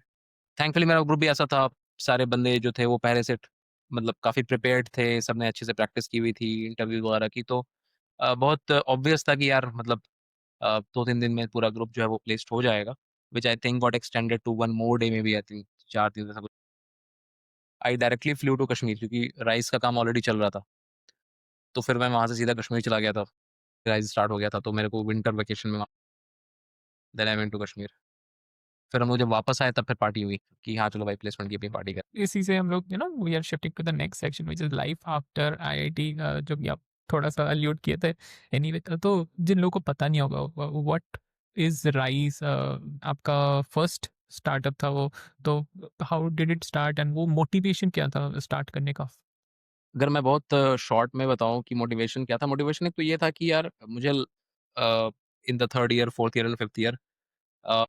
थैंकफुली मेरा ग्रुप भी ऐसा था, सारे बंदे जो थे वो पहले से मतलब काफ़ी प्रिपेयर्ड थे, सबने अच्छे से प्रैक्टिस की हुई थी इंटरव्यू वगैरह की। तो बहुत ऑब्वियस था कि यार मतलब 2-3 दिन में पूरा ग्रुप जो है वो प्लेस्ड हो जाएगा, which I think got extended to 1 more day maybe I think 4 दिन ऐसा कुछ। I directly flew to Kashmir क्योंकि राइस का काम ऑलरेडी चल रहा था। तो फिर मैं वहाँ से सीधा कश्मीर चला गया था। राइस स्टार्ट हो गया था तो मेरे को विंटर वेकेशन में then I went to Kashmir. फिर हम लोग जब वापस आए तब फिर पार्टी हुई कि हाँ, चलो भाई प्लेसमेंट की अपनी पार्टी करें। इसी से हम लोग we are shifting to the next section which is life after IIT, जो भी आप थोड़ा सा अलूड किए थे। एनीवे, तो जिन लोगों को पता नहीं होगा व्हाट इज राइस, आपका फर्स्ट स्टार्टअप था वो, तो how did it start and वो मोटिवेशन क्या था स्टार्ट करने का? अगर मैं बहुत शॉर्ट में बताऊँ कि मोटिवेशन क्या था, मोटिवेशन एक तो ये था कि यार मुझे in the 3rd year, 4th year and 5th year uh,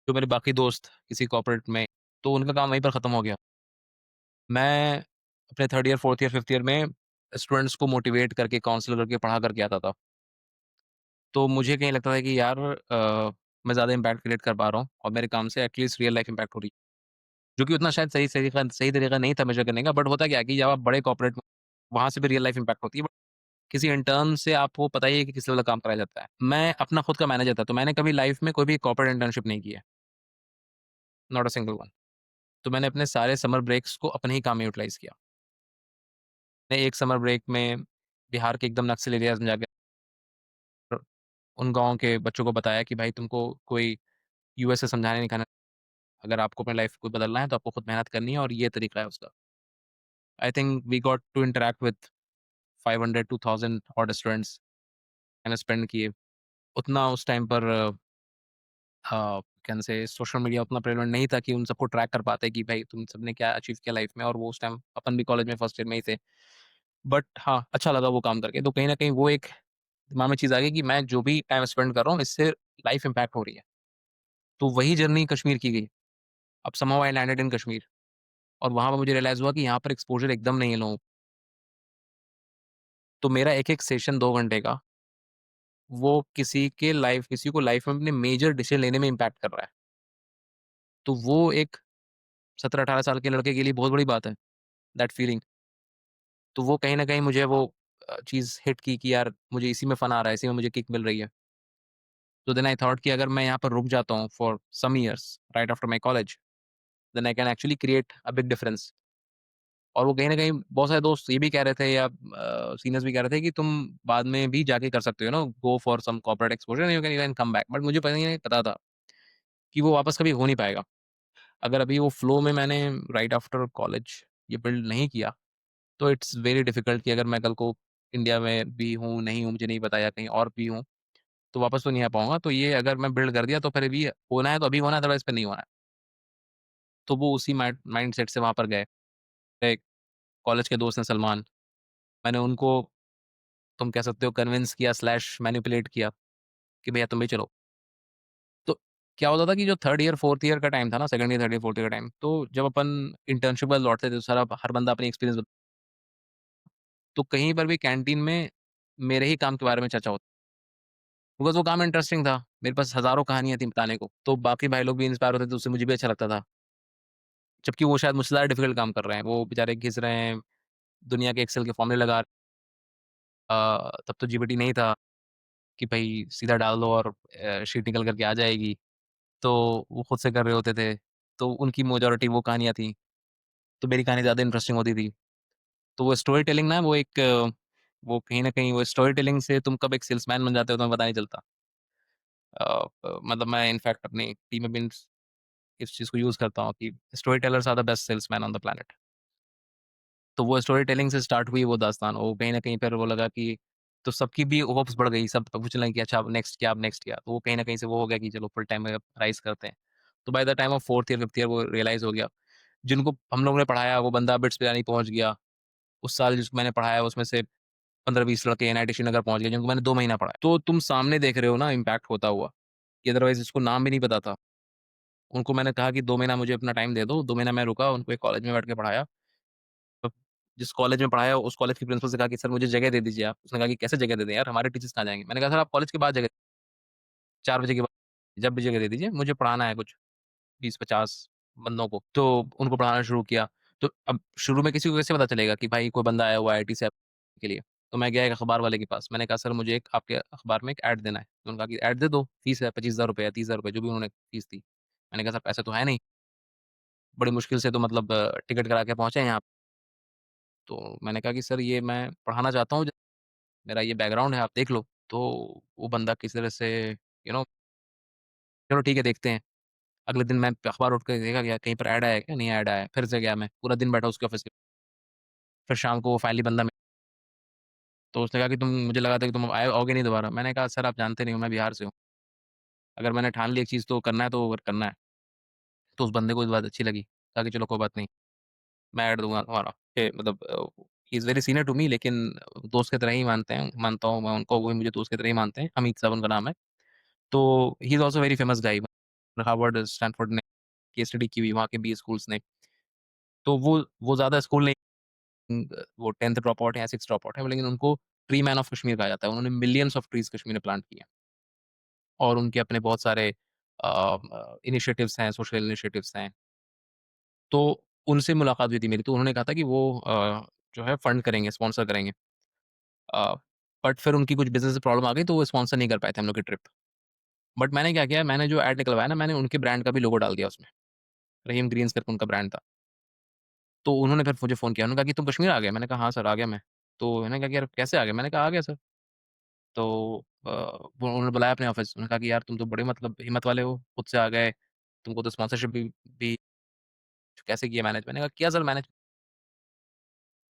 जो मेरे बाकी दोस्त किसी कॉर्पोरेट में, तो उनका काम वहीं पर खत्म हो गया। मैं अपने 3rd year, 4th year, 5th year में स्टूडेंट्स को मोटिवेट करके, काउंसल करके, पढ़ा करके आता था। तो मुझे कहीं लगता था कि यार मैं ज़्यादा इम्पैक्ट क्रिएट कर पा रहा हूँ और मेरे काम से एटलीस्ट रियल लाइफ इम्पैक्ट हो रही है। जो कि उतना शायद सही तरीका नहीं था मेज़र करने का, बट होता क्या है कि जब आप बड़े कॉर्पोरेट में वहाँ से भी रियल लाइफ इम्पैक्ट होती है, बट किसी इंटर्न से आपको पता ही है कि किस लेवल का काम कराया जाता है। मैं अपना खुद का मैनेजर था, तो मैंने कभी लाइफ में कोई भी कॉर्पोरेट इंटर्नशिप नहीं की है, नॉट अ सिंगल वन। तो मैंने अपने सारे समर ब्रेक्स को अपने ही काम में यूटिलाइज़ किया। मैं एक समर ब्रेक में बिहार के एकदम नक्सल एरियाज़ में जाके उन गाँव के बच्चों को बताया कि भाई तुमको कोई यूएस से समझाने नहीं का, अगर आपको अपनी लाइफ को बदलना है तो आपको खुद मेहनत करनी है और ये तरीका है उसका। I think we got to interact with 500 to 1000 odd students मैंने स्पेंड किए। उतना उस टाइम पर कैन से सोशल मीडिया उतना प्रेवलेंट नहीं था कि उन सबको ट्रैक कर पाते कि भाई तुम सबने क्या अचीव किया लाइफ में, और वो उस टाइम अपन भी कॉलेज में फर्स्ट ईयर में ही थे। बट हाँ, अच्छा लगा वो काम करके। तो कहीं न कहीं वो एक दिमाग में चीज़ आ गई कि मैं जो भी टाइम स्पेंड कर रहा हूँ इससे लाइफ इम्पैक्ट हो रही है। तो वही जर्नी कश्मीर की गई। अब somehow I landed in Kashmir और वहाँ पे मुझे रियलाइज़ हुआ कि यहाँ पर एक्सपोज़र एकदम नहीं है लोगों को। तो मेरा एक-एक सेशन 2 घंटे का, वो किसी को लाइफ़ में अपने मेजर डिसीज़न लेने में इम्पैक्ट कर रहा है। तो वो एक 17-18 साल के लड़के के लिए बहुत बड़ी बात है, दैट फीलिंग। तो वो कहीं न कहीं मुझे वो चीज़ हिट की कि यार मुझे इसी में फ़न आ रहा है, इसी में मुझे किक मिल रही है। तो देन आई थॉट कि अगर मैं यहाँ पर रुक जाता हूँ for some years right after my college, then I can actually create a big difference. और वो कहीं न कहीं बहुत सारे दोस्त ये भी कह रहे थे या सीनियर्स भी कह रहे थे कि तुम बाद में भी जाके कर सकते हो go for some corporate exposure and you can even come back. But मुझे पता नहीं पता था कि वो वापस कभी हो नहीं पाएगा। अगर अभी वो फ्लो में मैंने राइट आफ्टर कॉलेज ये बिल्ड नहीं किया, तो इट्स वेरी डिफिकल्ट कि अगर मैं कल को इंडिया में भी हूँ, नहीं हूँ, मुझे नहीं पता या कहीं और भी हूँ, तो वापस तो नहीं आ पाऊँगा। तो ये अगर मैं बिल्ड कर दिया तो फिर भी होना है तो अभी होना है, अदरवाइज़ फिर नहीं होना है। तो वो उसी माइंडसेट से वहाँ पर गए। एक कॉलेज के दोस्त हैं सलमान, मैंने उनको तुम कह सकते हो कन्विंस किया स्लैश मैनिपुलेट किया कि भैया तुम भी चलो। तो क्या होता था कि जो 3rd ईयर 4th ईयर का टाइम था ना, 2nd year 3rd year 4th year का टाइम, तो जब अपन इंटर्नशिप पर लौटते थे तो सारा हर बंदा अपनी एक्सपीरियंस तो कहीं पर भी कैंटीन में मेरे ही काम के बारे में चर्चा होती, बिकॉज़ वो काम इंटरेस्टिंग था। मेरे पास हज़ारों कहानियाँ थी बताने को, तो बाकी भाई लोग भी इंस्पायर होते थे, उससे मुझे भी अच्छा लगता था। जबकि वो शायद मुझसे ज़्यादा डिफिकल्ट काम कर रहे हैं, वो बेचारे घिस रहे हैं, दुनिया के एक्सेल के फॉर्मूले लगा तब तो जीपीटी नहीं था कि भई सीधा डाल दो और शीट निकल कर के आ जाएगी। तो वो खुद से कर रहे होते थे, तो उनकी मेजॉरिटी वो कहानियाँ थी, तो मेरी कहानी ज़्यादा इंटरेस्टिंग होती थी। तो वो स्टोरी टेलिंग ना वो एक वो कहीं न कहीं वो स्टोरी टेलिंग से तुम कब एक सेल्समैन बन जाते हो तुम्हें पता नहीं चलता। मतलब मैं इनफैक्ट अपनी टीम में भी इस चीज़ को यूज़ करता हूँ कि story tellers are the best salesman on the planet. तो वो स्टोरी टेलिंग से स्टार्ट हुई वो दास्तान, वो कहीं न कहीं फिर वो लगा कि तो सबकी भी होप्स बढ़ गई, सब पूछने लगे कि अच्छा अब नेक्स्ट क्या, अब नेक्स्ट क्या? तो वो कहीं न कहीं से वो हो गया कि चलो फुल टाइम में अब राइज़ करते हैं। तो bye the time of 4th year, 5th year वो रियलाइज़ हो गया। जिनको हम लोगों ने पढ़ाया वो बंदा बिट्स पिलानी पहुँच गया। उस साल जिसको मैंने पढ़ाया उसमें से 15-20 लड़के एनआईटी श्रीनगर पहुँच गए जिनको मैंने 2 महीना पढ़ाया। तो तुम सामने देख रहे हो ना इम्पैक्ट होता हुआ, कि अदरवाइज़ जिसको नाम भी नहीं पता था, उनको मैंने कहा कि 2 महीना मुझे अपना टाइम दे दो, 2 महीना मैं रुका, उनको एक कॉलेज में बैठ के पढ़ाया। अब जिस कॉलेज में पढ़ाया उस कॉलेज के प्रिंसिपल से कहा कि सर मुझे जगह दे दीजिए आप। उसने कहा कि कैसे जगह दे दें यार, हमारे टीचर्स कहाँ जाएँगे? मैंने कहा सर आप कॉलेज के बाद जगह 4 बजे के बाद जब भी जगह दे दीजिए, मुझे पढ़ाना है कुछ 20-50 बंदों को। तो उनको पढ़ाना शुरू किया। तो अब शुरू में किसी को कैसे पता चलेगा कि भाई कोई बंदा आया हुआ है आईटी से के लिए। तो मैं गया एक अखबार वाले के पास। मैंने कहा सर मुझे एक आपके अखबार में एक ऐड देना है। तो उन्होंने कहा कि ऐड दे दो, फीस है ₹25,000 या ₹30,000 जो भी उन्होंने फीस थी। मैंने कहा सर पैसे तो है नहीं, बड़ी मुश्किल से तो मतलब टिकट करा के पहुँचे हैं यहाँ। तो मैंने कहा कि सर ये मैं पढ़ाना चाहता हूँ, मेरा ये बैकग्राउंड है आप देख लो। तो वो बंदा किसी तरह से चलो ठीक है देखते हैं। अगले दिन मैं अखबार उठ के देखा गया कहीं पर ऐड आया है क्या? नहीं ऐड आया है। फिर से गया मैं, पूरा दिन बैठा उसके ऑफ़िस के। फिर शाम को वो फाइली बंदा तो उसने कहा कि तुम मुझे लगा था कि तुम आओगे नहीं दोबारा। मैंने कहा सर आप जानते नहीं हो मैं बिहार से हूँ। अगर मैंने ठान ली एक चीज़ तो करना है तो अगर करना है। तो उस बंदे को ये बात अच्छी लगी। कहा कि चलो कोई बात नहीं, मैं ऐड दूँगा तुम्हारा। मतलब he is very senior to me लेकिन दोस्त की तरह ही मानता हूँ मैं उनको, वो भी मुझे दोस्त की तरह ही मानते हैं। अमित साहब उनका नाम है। तो he is also very famous guy. Harvard, Stanford ने केस स्टडी की हुई वहाँ के बी स्कूल्स ने। तो वो ज़्यादा स्कूल नहीं वो 10th ड्रॉप आउट है या 6th ड्रॉप आउट है, लेकिन उनको ट्री मैन ऑफ कश्मीर कहा जाता है। उन्होंने मिलियंस ऑफ ट्रीज़ कश्मीर में प्लांट किए हैं और उनके अपने बहुत सारे इनिशिएटिव्स हैं, सोशल इनिशिएटिव्स हैं। तो उनसे मुलाकात हुई थी मेरी, तो उन्होंने कहा था कि वो जो है फंड करेंगे, स्पॉन्सर करेंगे। अ, बट फिर उनकी कुछ बिज़नेस में प्रॉब्लम आ गई, तो वो स्पॉन्सर नहीं कर पाए थे हम लोग की ट्रिप। बट मैंने क्या किया, मैंने जो ऐड निकलवाया ना, मैंने उनके ब्रांड का भी लोगो डाल दिया उसमें। रहीम ग्रीन्स करके उनका ब्रांड था। तो उन्होंने फिर मुझे फ़ोन किया, उन्होंने कहा कि तुम कश्मीर आ गए? मैंने कहा हाँ सर, आ गया मैं। तो उन्होंने कहा कि यार कैसे आ गए? मैंने कहा आ गया सर। तो वो उन्होंने बुलाया अपने ऑफ़िस, उन्होंने कहा कि यार तुम तो बड़े मतलब हिम्मत वाले हो, खुद से आ गए, तुमको तो स्पॉन्सरशिप भी कैसे किया मैनेज? मैंने कहा किया सर मैनेज।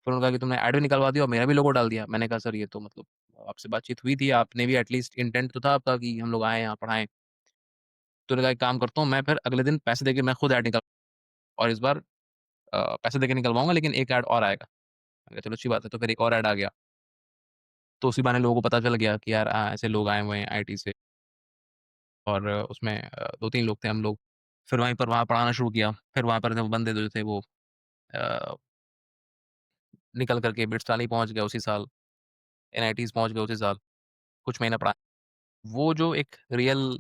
फिर उन्होंने कहा कि तुमने ऐड भी निकलवा दिया और मेरा भी लोगो डाल दिया। मैंने कहा सर ये तो मतलब आपसे बातचीत हुई थी, आपने भी एटलीस्ट इंटेंट तो था आपका कि हम लोग आएँ यहाँ पढ़ाएँ। तो उन्होंने कहा एक काम करता हूँ मैं फिर अगले दिन पैसे देके मैं खुद ऐड निकल और इस बार पैसे देके निकलवाऊँगा लेकिन एक ऐड और आएगा। मैंने कहा चलो अच्छी बात है, तो फिर एक और ऐड आ गया। तो उसी बहाने लोगों को पता चल गया कि यार ऐसे लोग आए हुए हैं आईटी से और उसमें 2-3 लोग थे हम लोग। फिर वहीं पर वहाँ पढ़ाना शुरू किया। फिर वहाँ पर वो बंदे जो थे वो अ, निकल कर के बिट्स वाले ही पहुँच गए उसी साल, एनआईटीज़ पहुँच गए उसी साल, कुछ महीना पढ़ा। वो जो एक रियल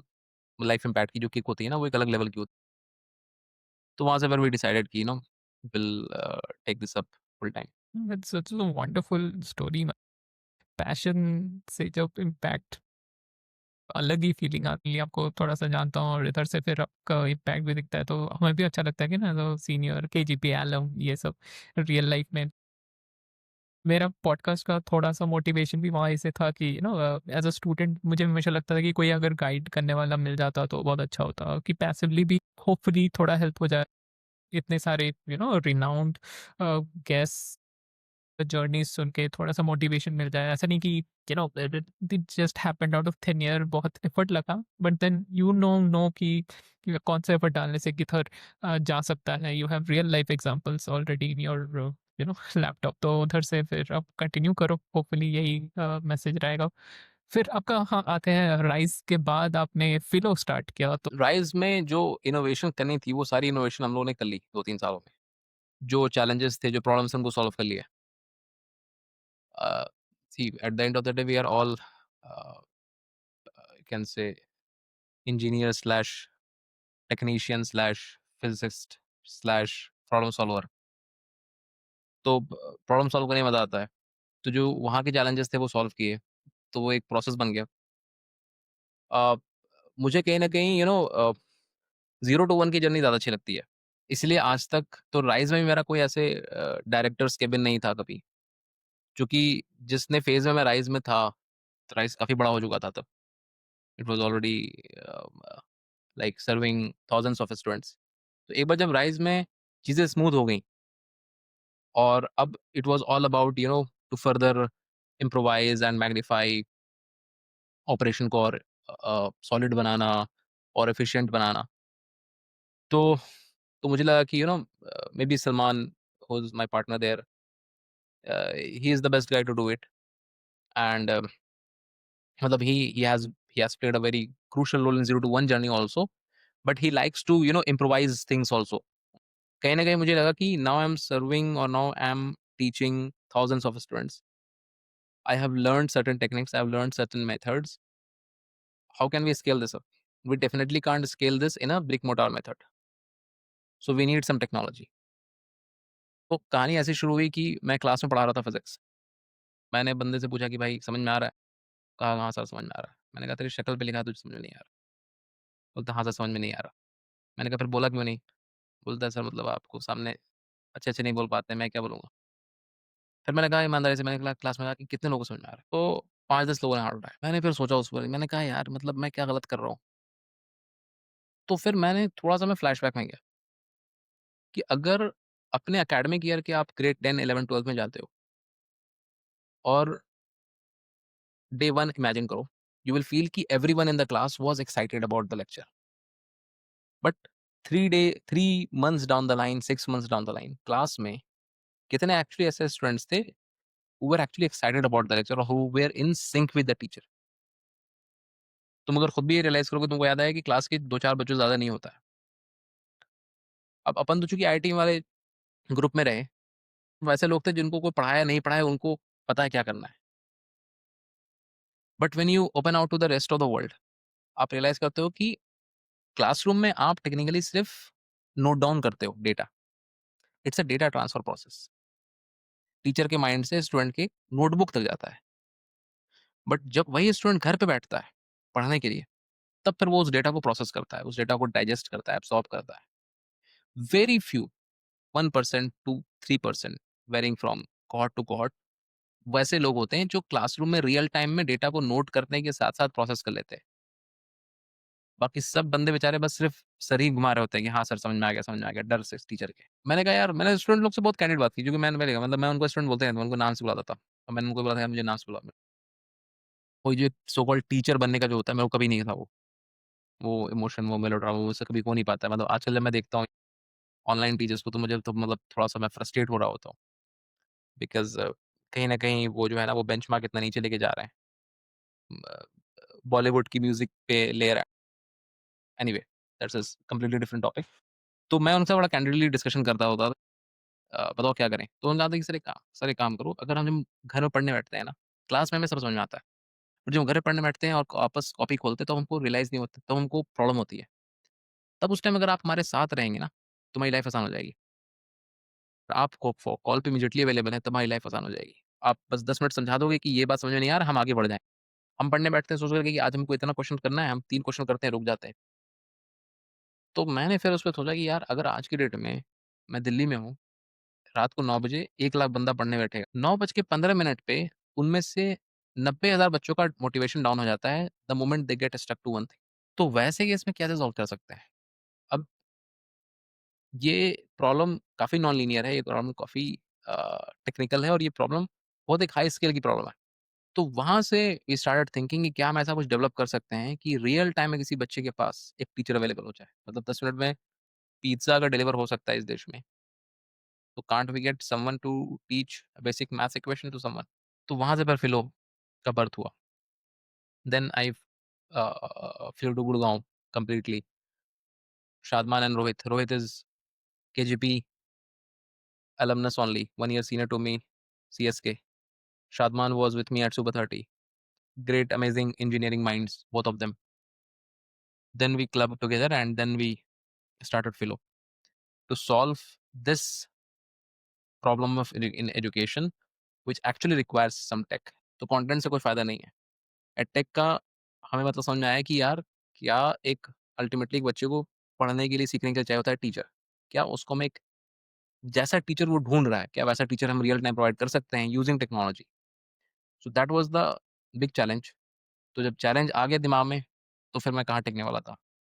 लाइफ इम्पैक्ट की जो किक होती है ना, वो एक अलग लेवल की होती है। तो वहाँ से फिर वी डिसाइडेड कि will take this up full time. That's such a wonderful story. Passion से जब इम्पैक्ट अलग ही फीलिंग आती है, आपको थोड़ा-सा जानता हूँ और इधर से फिर आपका इम्पैक्ट भी दिखता है, तो हमें भी अच्छा लगता है कि ना जो सीनियर केजीपी एलुम ये सब रियल लाइफ में मेरा पॉडकास्ट का थोड़ा-सा मोटिवेशन भी वहीं से था कि एज़ अ स्टूडेंट मुझे हमेशा लगता था कि कोई अगर गाइड करने वाला मिल जाता तो बहुत अच्छा होता कि पैसिवली भी होपफुली थोड़ा हेल्प हो जाए। इतने सारे रिनाउंड गेस्ट्स जर्नीज़ सुन के थोड़ा-सा मोटिवेशन मिल जाए। ऐसा नहीं कि it just happened out of thin air, बहुत एफर्ट लगा, बट देन नो कि कौन सा एफर्ट डालने से किधर जा सकता है। You have real life examples already in your laptop. तो उधर से फिर आप कंटिन्यू करो, होपफुली यही मैसेज रहेगा। फिर आपका हाँ, आते हैं राइज़ के बाद आपने फ़िलो स्टार्ट किया तो राइज़ में जो इनोवेशन करनी थी, वो सारी इनोवेशन हम लोगों ने कर ली 2-3 सालों में। जो चैलेंजेस थे, जो प्रॉब्लम्स थे, उनको सॉल्व कर लिया। Uh, see, at the end of the day, we are all, you can say, engineer slash technician slash physicist slash problem solver. तो प्रॉब्लम सॉल्व करने में मज़ा आता है। तो जो वहाँ के चैलेंजेस थे वो सॉल्व किए, तो वो एक प्रोसेस बन गया। अ, मुझे कहीं न कहीं 0 टू 1 की जर्नी ज़्यादा अच्छी लगती है। इसलिए आज तक तो राइज़ में भी मेरा कोई ऐसे डायरेक्टर्स केबिन नहीं था कभी। क्योंकि जिसने फ़ेज़ में मैं राइज़ में था, तो राइज़ काफ़ी बड़ा हो चुका था तब। It was already like serving thousands of students. तो एक बार जब राइज में चीज़ें स्मूथ हो गई और अब it was all about to further improvise and magnify operation को और सॉलिड बनाना और एफिशिएंट बनाना। तो मुझे लगा कि maybe Salman who is my partner there, he is the best guy to do it. And मतलब he has played a very crucial role in 0 to 1 journey also, but he likes to improvise things also। कहीं ना कहीं मुझे लगा कि now I'm serving or now I'm teaching thousands of students। I have learned certain techniques, I have learned certain methods। How can we scale this up? We definitely can't scale this in a brick mortar method, so we need some technology। तो कहानी ऐसी शुरू हुई कि मैं class में पढ़ा रहा था फिजिक्स। मैंने बंदे से पूछा कि भाई समझ में आ रहा है? कहा हाँ सर समझ में आ रहा है। मैंने कहा तेरी शक्ल पे लिखा है तुझे समझ में नहीं आ रहा। बोलता हाँ सर समझ में नहीं आ रहा। मैंने कहा फिर बोला क्यों नहीं? बोलता है सर मतलब आपको सामने अच्छे अच्छे नहीं बोल पाते, मैं क्या बोलूँगा। फिर मैंने कहा ईमानदारी से, मैंने कहा क्लास में कहा कि कितने लोगों को समझ में आ रहा है? तो 5-10 लोगों ने हाथ उठाया। मैंने फिर सोचा उस पर, मैंने कहा यार मतलब मैं क्या गलत कर रहा हूँ? तो फिर मैंने थोड़ा-सा मैं फ्लैशबैक में गया कि अगर अपने एकेडमिक ईयर के आप ग्रेड 10, 11, 12 में जाते हो और डे 1 इमेजिन करो, यू विल फील कि everyone in the class was excited about the lecture. But 3 months down the line, 6 months down the line, class में कितने एक्चुअली ऐसे स्टूडेंट्स थे who were actually excited about the lecture और who were in sync with the teacher. तुम अगर खुद भी ये रियलाइज़ करोगे, तुमको याद आएगा कि क्लास के 2-4 बच्चों से ज़्यादा नहीं होता है। अब अपन तो चूँकि आईआईटी वाले ग्रुप में रहे, वैसे लोग थे जिनको कोई पढ़ाया, नहीं पढ़ाया, उनको पता है क्या करना है। But when you open out to the rest of the world, आप रियलाइज़ करते हो कि क्लासरूम में आप टेक्निकली सिर्फ़ नोट डाउन करते हो data. It's a data transfer process. Teacher के माइंड से स्टूडेंट के नोटबुक तक जाता है। बट जब वही स्टूडेंट घर पे बैठता है पढ़ने के लिए, तब फिर वो उस डेटा को प्रोसेस करता है, उस डेटा को डाइजेस्ट करता है, एब्सॉर्ब करता है। Very few 1% to 3% varying from cohort to cohort वैसे लोग होते हैं जो क्लासरूम में रियल टाइम में डेटा को नोट करने के साथ-साथ प्रोसेस कर लेते हैं। बाकी सब बंदे बेचारे बस सिर्फ़ सर ही घुमा रहे होते हैं कि हाँ सर समझ में आ गया, समझ में आ गया, डर से टीचर के। मैंने कहा यार, मैंने स्टूडेंट लोग से बहुत कैंडिड बात की, क्योंकि मैंने कहा मतलब मैं उनको स्टूडेंट बोलते हैं, मैं उनको नाम से बुलाता था। और मैंने उनको बोला था यार मुझे नाम से बुलाओ। कोई जो सो कॉल्ड टीचर बनने का जो होता है, मेरे को कभी नहीं था वो। वो इमोशन, वो मेलोड्रामा मुझसे कभी हो नहीं पाता है। मतलब आजकल जब मैं देखता हूँ ऑनलाइन टीचर्स को, तो मुझे तो मतलब थोड़ा-सा मैं फ्रस्ट्रेट हो रहा होता हूँ। बिकॉज़ कहीं न कहीं वो जो है ना, वो बेंचमार्क इतना नीचे लेके जा रहे हैं। बॉलीवुड की म्यूज़िक पे ले रहा है। Anyway, that's a completely different topic. तो मैं उनसे बड़ा कैंडिडली डिस्कशन करता होता था, बताओ क्या करें? तो उन्होंने कहा था कि सर एक काम करो, अगर हम जब घर में पढ़ने बैठते हैं ना, क्लास में हमें सब समझ में आता है। और जब हम घर में पढ़ने बैठते हैं और वापस कॉपी खोलते हैं, तो हमको रियलाइज़ नहीं होता, तब हमको प्रॉब्लम होती है। तब उस टाइम अगर आप हमारे साथ रहेंगे ना, तुम्हारी लाइफ़ आसान हो जाएगी। आप कॉल पे इमीडिएटली अवेलेबल हैं, तुम्हारी लाइफ़ आसान हो जाएगी। आप बस 10 मिनट समझा दोगे कि ये बात समझ में नहीं आ रहा, हम आगे बढ़ जाएँ। हम पढ़ने बैठते हैं सोच करके कि आज हमको इतना क्वेश्चन करना है, हम 3 क्वेश्चन करते हैं, रुक जाते हैं। तो मैंने फिर उस पे सोचा कि यार अगर आज की डेट में मैं दिल्ली में हूँ, रात को 9 बजे 1 लाख बंदा पढ़ने बैठेगा। 9 बज के 15 मिनट पे उनमें से 90,000 बच्चों का मोटिवेशन डाउन हो जाता है the moment they get stuck to one thing. तो वैसे केस में कैसे सॉल्व कर सकते हैं? अब ये प्रॉब्लम काफ़ी नॉन लीनियर है, ये प्रॉब्लम काफ़ी टेक्निकल है और ये प्रॉब्लम बहुत एक हाई स्केल की प्रॉब्लम है। तो वहाँ से वी स्टार्टेड थिंकिंग कि क्या हम ऐसा कुछ डेवलप कर सकते हैं कि रियल टाइम में किसी बच्चे के पास एक टीचर अवेलेबल हो जाए। मतलब 10 मिनट में पिज़्ज़ा अगर डिलीवर हो सकता है इस देश में, तो can't we get someone to teach basic maths equation to someone? तो वहाँ से फिर फ़िलो का बर्थ हुआ। Then I flew to Gurgaon completely. Shadman and Rohit. Rohit is KGP alumnus only, 1 year senior to me, CSK. Shadman was with me at Super 30. Great, amazing engineering minds, both of them. Then we clubbed together and then we started Philo to solve this problem of in education, which actually requires some tech. तो content से कोई फ़ायदा नहीं है। Edtech का हमें मतलब समझ में आया कि यार क्या एक अल्टीमेटली एक बच्चे को पढ़ने के लिए, सीखने के लिए चाहिए होता है टीचर। क्या उसको हम एक जैसा टीचर वो ढूँढ रहा है, क्या वैसा टीचर हम रियल टाइम प्रोवाइड कर सकते हैं using technology? So that was the big challenge. तो जब चैलेंज आ गया दिमाग में, तो फिर मैं कहाँ टिकने वाला था।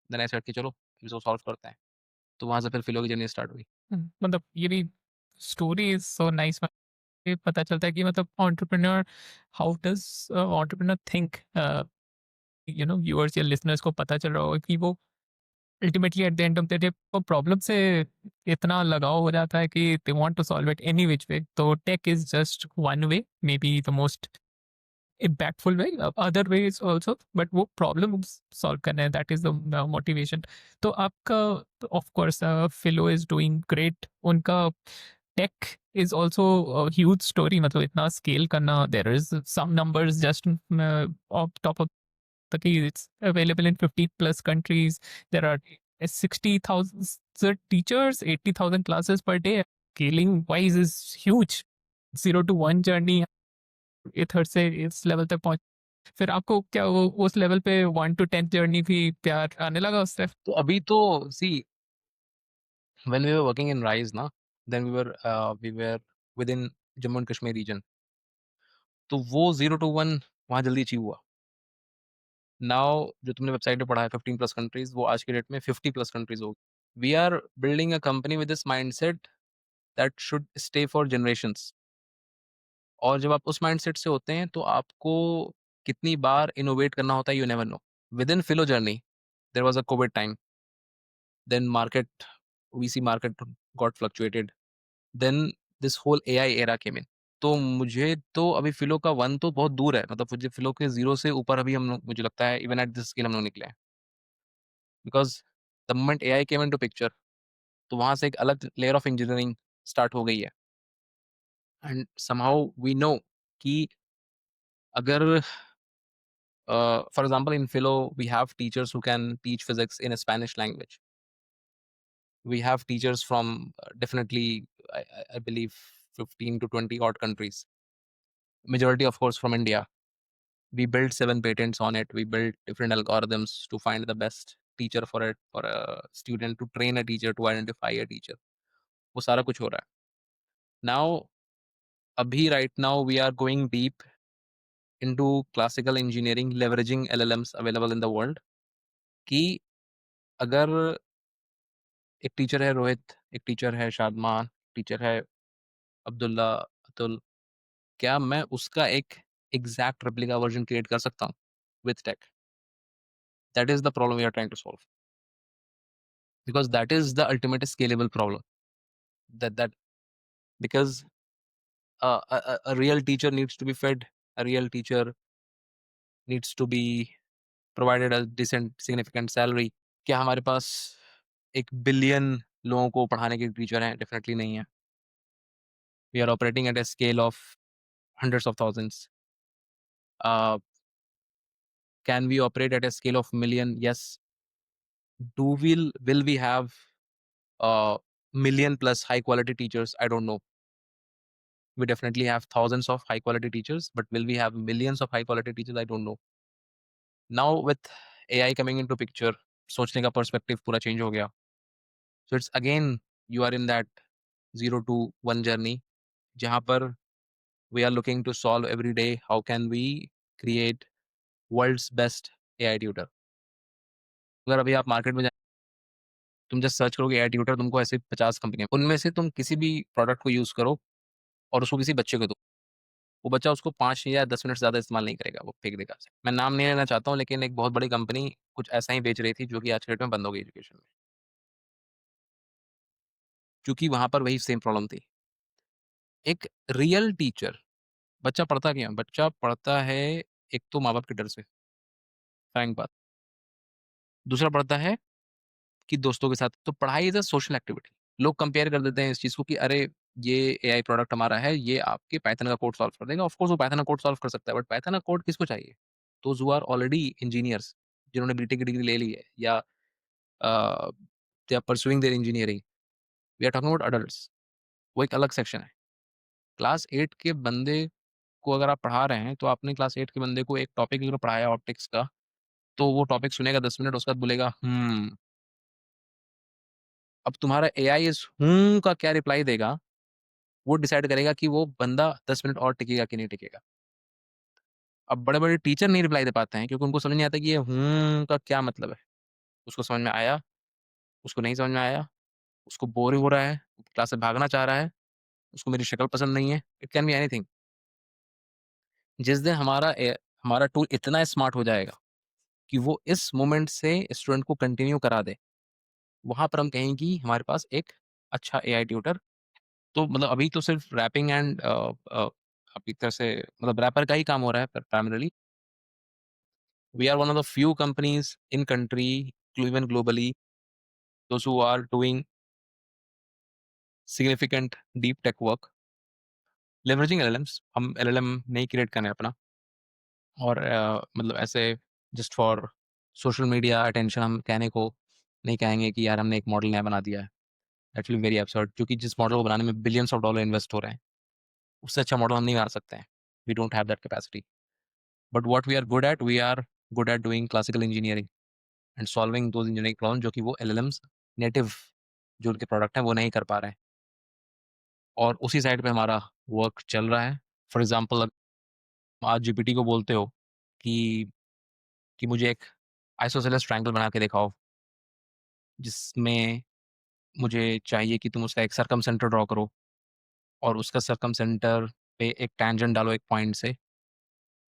देन आई सेड कि चलो इसको सॉल्व करते हैं। तो वहाँ से फिर फिलो की जर्नी स्टार्ट हुई। मतलब ये भी स्टोरी इज सो नाइस। ये पता चलता है कि मतलब entrepreneur, how does entrepreneur think, viewers या लिसनर्स को पता चल रहा होगा कि वो ultimately at the end of the day वो प्रॉब्लम से इतना लगाव हो जाता है कि they want to solve it any which way. तो tech is just one way, maybe the most impactful way, other ways also, but वो problem solve करना है, that is the motivation। तो आपका of course Philo is doing great, उनका tech is also a huge story, मतलब इतना scale करना, there is some numbers just off top of the key, it's available in 50 plus countries, there are 60,000 teachers, 80,000 classes per day, scaling wise is huge, 0 to 1 journey, ये third से इस level तक पहुंच। फिर आपको क्या वो उस लेवल पे 1 to 10 जर्नी भी प्यार आने लगा उससे? तो अभी तो सी when we were working in Rise ना, then we were within Jammu and Kashmir region, तो वो 0 to 1 वहाँ जल्दी अचीव हुआ। नाउ जो तुमने वेबसाइट पे पढ़ा है 15 प्लस कंट्रीज, वो आज के डेट में 50 प्लस कंट्रीज हो गई। We are building a company with this mindset that should stay for generations. और जब आप उस माइंडसेट से होते हैं तो आपको कितनी बार इनोवेट करना होता है, you never know. Within Filo journey there was a Covid time, then market, VC market got fluctuated, then this whole AI era came in. तो मुझे तो अभी फिलो का 1 तो बहुत दूर है, मतलब मुझे फिलो के 0 से ऊपर अभी हम लोग, मुझे लगता है इवन एट दिस स्केल हम लोग निकले हैं। Because the moment AI came into picture, तो वहां से एक अलग लेयर ऑफ इंजीनियरिंग स्टार्ट हो गई है। एंड समहाउ वी नो कि अगर for example in philo we have teachers who can teach physics in a Spanish language. We have teachers from definitely I believe 15 to 20 odd countries, majority of course from India. We built 7 patents on it, we built different algorithms to find the best teacher for it, for a student, to train a teacher, to identify a teacher. वो सारा कुछ हो रहा है now। अभी right now we are going deep into classical engineering leveraging LLMs available in the world, कि अगर एक टीचर है रोहित, एक टीचर है शादमान, टीचर है अब्दुल्ला, अतुल, क्या मैं उसका एक एग्जैक्ट रेप्लिका वर्जन क्रिएट कर सकता हूँ with tech? That is the problem we are trying to solve, because that is the ultimate scalable problem. That because a real teacher needs to be fed, a real teacher needs to be provided a decent significant salary। क्या हमारे पास 1 billion लोगों को पढ़ाने के teacher हैं? Definitely नहीं है। We are operating at a scale of hundreds of thousands. Can we operate at a scale of million? Yes. Will we have million plus high quality teachers? I don't know. We definitely have thousands of high quality teachers, but will we have millions of high quality teachers? I don't know. Now with AI coming into picture, सोचने का perspective पूरा change हो गया. So it's again you are in that 0 to 1 journey, जहाँ पर we are looking to solve every day how can we create world's best AI tutor। अगर अभी आप मार्केट में तुम जस्ट सर्च करोगे एआई ट्यूटर, तुमको ऐसे 50 कंपनियां, उनमें से तुम किसी भी प्रोडक्ट को यूज करो और उसको किसी बच्चे को दो, वो बच्चा उसको 5 या 10 मिनट से ज्यादा इस्तेमाल नहीं करेगा, वो फेंक देगा। मैं नाम नहीं लेना चाहता हूँ, लेकिन एक बहुत बड़ी कंपनी कुछ ऐसा ही बेच रही थी, जो कि आज के डेट में बंद हो गई एजुकेशन में, क्योंकि वहां पर वही सेम प्रॉब्लम थी। एक रियल टीचर, बच्चा पढ़ता क्या? बच्चा पढ़ता है एक तो माँ बाप के डर से, फ्रैंक बात। दूसरा पढ़ता है कि दोस्तों के साथ। तो पढ़ाई इज अ सोशल एक्टिविटी। लोग कंपेयर कर देते हैं इस चीज को कि अरे ये एआई प्रोडक्ट हमारा है, ये आपके पाइथन का कोड सॉल्व कर देगा। ऑफ कोर्स वो पाइथन का कोड सॉल्व कर सकता है, बट पाइथन का कोड किसको चाहिए? Those who are already engineers, जिन्होंने बीटेक की डिग्री ले ली है, या they are pursuing their engineering. We are talking about adults, वो एक अलग सेक्शन है। क्लास 8 के बंदे को अगर आप पढ़ा रहे हैं, तो आपने क्लास 8 के बंदे को एक टॉपिक अगर पढ़ाया ऑप्टिक्स का, तो वो टॉपिक सुनेगा 10 मिनट, उसके बाद बोलेगा अब तुम्हारा एआई इस का क्या रिप्लाई देगा, वो डिसाइड करेगा कि वो बंदा 10 मिनट और टिकेगा कि नहीं टिकेगा। अब बड़े बड़े टीचर नहीं रिप्लाई दे पाते हैं, क्योंकि उनको समझ नहीं आता कि ये का क्या मतलब है। उसको समझ में आया, उसको नहीं समझ में आया, उसको बोरिंग हो रहा है, क्लास से भागना चाह रहा है, उसको मेरी शक्ल पसंद नहीं है, इट कैन बी एनीथिंग। जिस दिन हमारा टूल इतना स्मार्ट हो जाएगा कि वो इस मोमेंट से स्टूडेंट को कंटिन्यू करा दे, वहाँ पर हम कहें कि हमारे पास एक अच्छा एआई ट्यूटर। तो मतलब अभी तो सिर्फ रैपिंग एंड आप एक तरह से मतलब रैपर का ही काम हो रहा है primarily. We are one of the few companies in country, even globally, those who are doing significant deep tech work leveraging LLMs. हम एलएलएम नहीं क्रिएट करना है अपना, और मतलब ऐसे just for social media attention हम कहने को नहीं कहेंगे कि यार हमने एक मॉडल नया बना दिया है। एक्चुअली वेरी एब्सर्ड, क्योंकि जिस मॉडल को बनाने में बिलियंस ऑफ डॉलर इन्वेस्ट हो रहे हैं, उससे अच्छा मॉडल हम नहीं बना सकते हैं। We don't have that capacity. But what we are good at, we are good at doing classical engineering and solving those engineering problem जो कि वो एलएलएम्स नेटिव जो उनके प्रोडक्ट हैं वो नहीं कर पा रहे हैं। और उसी साइड पे हमारा वर्क चल रहा है। फॉर एग्जाम्पल, आज जीपीटी को बोलते हो कि मुझे एक आइसोसेलेस ट्रायंगल बना के दिखाओ, जिसमें मुझे चाहिए कि तुम उसका एक सर्कम सेंटर ड्रॉ करो, और उसका सर्कम सेंटर पे एक टैंजेंट डालो एक पॉइंट से,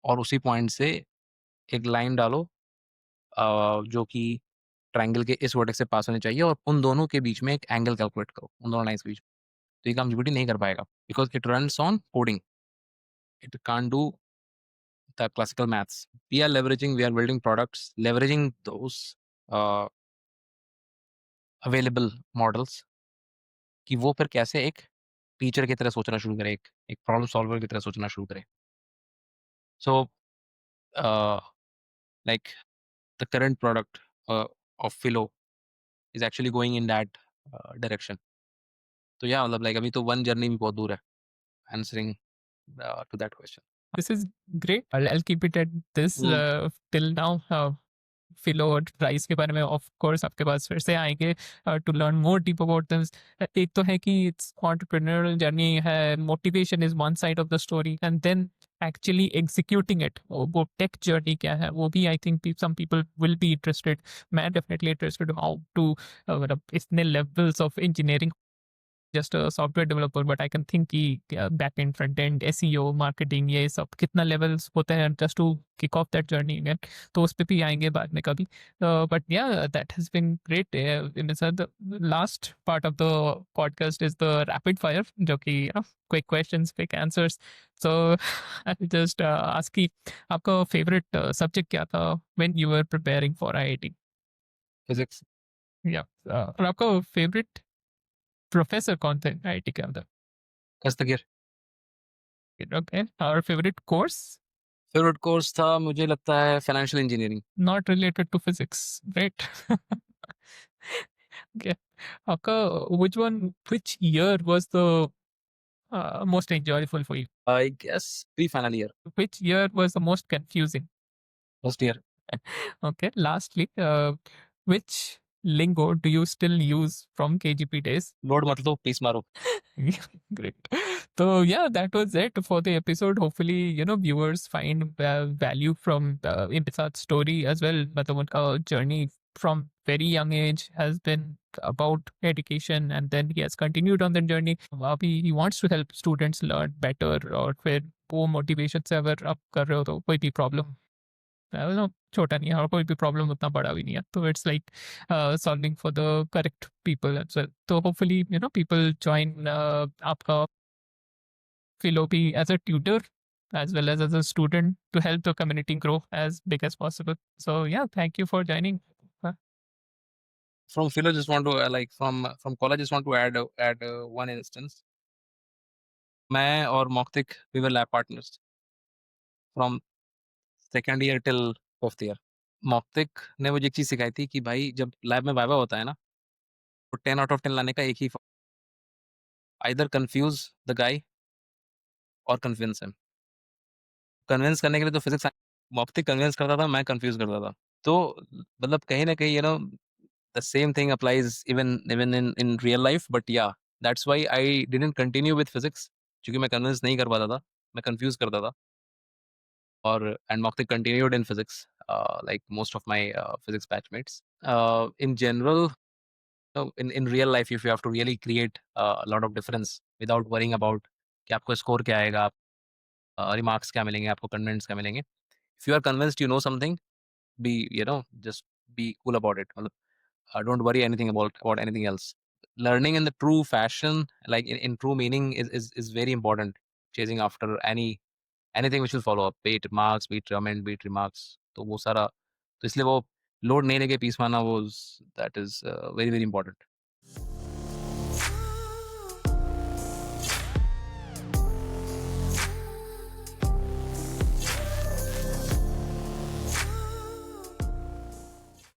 और उसी पॉइंट से एक लाइन डालो जो कि ट्रायंगल के इस वर्टेक्स से पास होनी चाहिए, और उन दोनों के बीच में एक एंगल कैलकुलेट करो, उन दोनों लाइन्स के बीच में। तो ये काम जीपीटी नहीं कर पाएगा, because it runs on coding, it can't do the classical maths. We are building products leveraging those available models, कि वो फिर कैसे एक टीचर की तरह सोचना शुरू करे, एक प्रॉब्लम सॉल्वर की तरह सोचना शुरू करे। So like the current product of Filo is actually going in that direction. तो या मतलब लाइक अभी तो वन जर्नी भी बहुत दूर है answering to that question. This is great. I'll keep it at this till now. फिलो और प्राइस के बारे में ऑफ कोर्स आपके पास फिर से आएंगे to learn more deep about this. एक तो है कि इट्स एंटरप्रेन्योरल जर्नी है, motivation is one side of the story, and then actually executing it, वो टेक जर्नी क्या है वो भी I think some people will be interested. मैं डेफिनेटली इंटरेस्टेड हाउ टू मतलब इतने levels of engineering, just a software developer, but I can think कि back end front end SEO marketing ये सब कितना लेवल्स होते हैं just to kick off that journey again. तो उस पर भी आएंगे बाद में कभी। But yeah that has been great. In the last part of the podcast is the rapid fire, जो कि quick questions quick answers. So I just ask कि आपका फेवरेट सब्जेक्ट क्या था when you were preparing for IIT? Physics. या और आपका favourite professor कौन थे आईआईटी के अंदर? दस्तगीर। Okay. Our favorite course? Favourite course था मुझे लगता है financial engineering. Not related to physics, right? Okay. Which year was the most enjoyable for you? I guess pre final year. Which year was the most confusing? First year. Okay. Lastly, which lingo do you still use from KGP days? Load मत लो, piece मारो। Great. So yeah, that was it for the episode. Hopefully, viewers find value from Imtisat's story as well. मतलब उनका journey from very young age has been about education, and then he has continued on that journey. अभी he wants to help students learn better, और फिर वो motivation से अगर आप कर रहे हो तो कोई भी problem छोटा नहीं है, और कोई भी प्रॉब्लम उतना बड़ा भी नहीं है, तो it's like solving for the correct people as well. तो होपफुली पीपल ज्वाइन आपका फिलोपी as a tutor as well as a student to help the community grow as big as possible. So yeah, thank you for joining. From philo, just want to from college, just want to add one instance. मैं और Mauktik we were lab partners from second year till fifth year. Mauktik ने मुझे एक चीज़ सिखाई थी कि भाई जब लैब में वाइवा होता है ना, तो 10 आउट ऑफ 10 लाने का एक ही आइदर कंफ्यूज द गाय और कन्विंस हिम। कन्विंस करने के लिए तो फिजिक्स मौक्तिक कन्विंस करता था, मैं कंफ्यूज करता था। तो मतलब कहीं ना कहीं the same thing applies even in real life, but yeah, that's why I didn't continue with physics, क्योंकि मैं कन्विंस नहीं कर पाता था, मैं कंफ्यूज करता था। और and Moktik continued in physics, like most of my physics batchmates. In general, in real life, if you have to really create a lot of difference without worrying about कि आपको स्कोर क्या आएगा, remarks क्या मिलेंगे, आपको comments क्या मिलेंगे, if you are convinced you know something, be, just be cool about it. मतलब, don't worry anything about anything else. Learning in the true fashion, like in true meaning, is very important. Chasing after anything which will follow up, be it marks, be it comment, be it remarks. तो वो सारा, तो इसलिए वो load नहीं लेके piece मारना, वो that is very very important.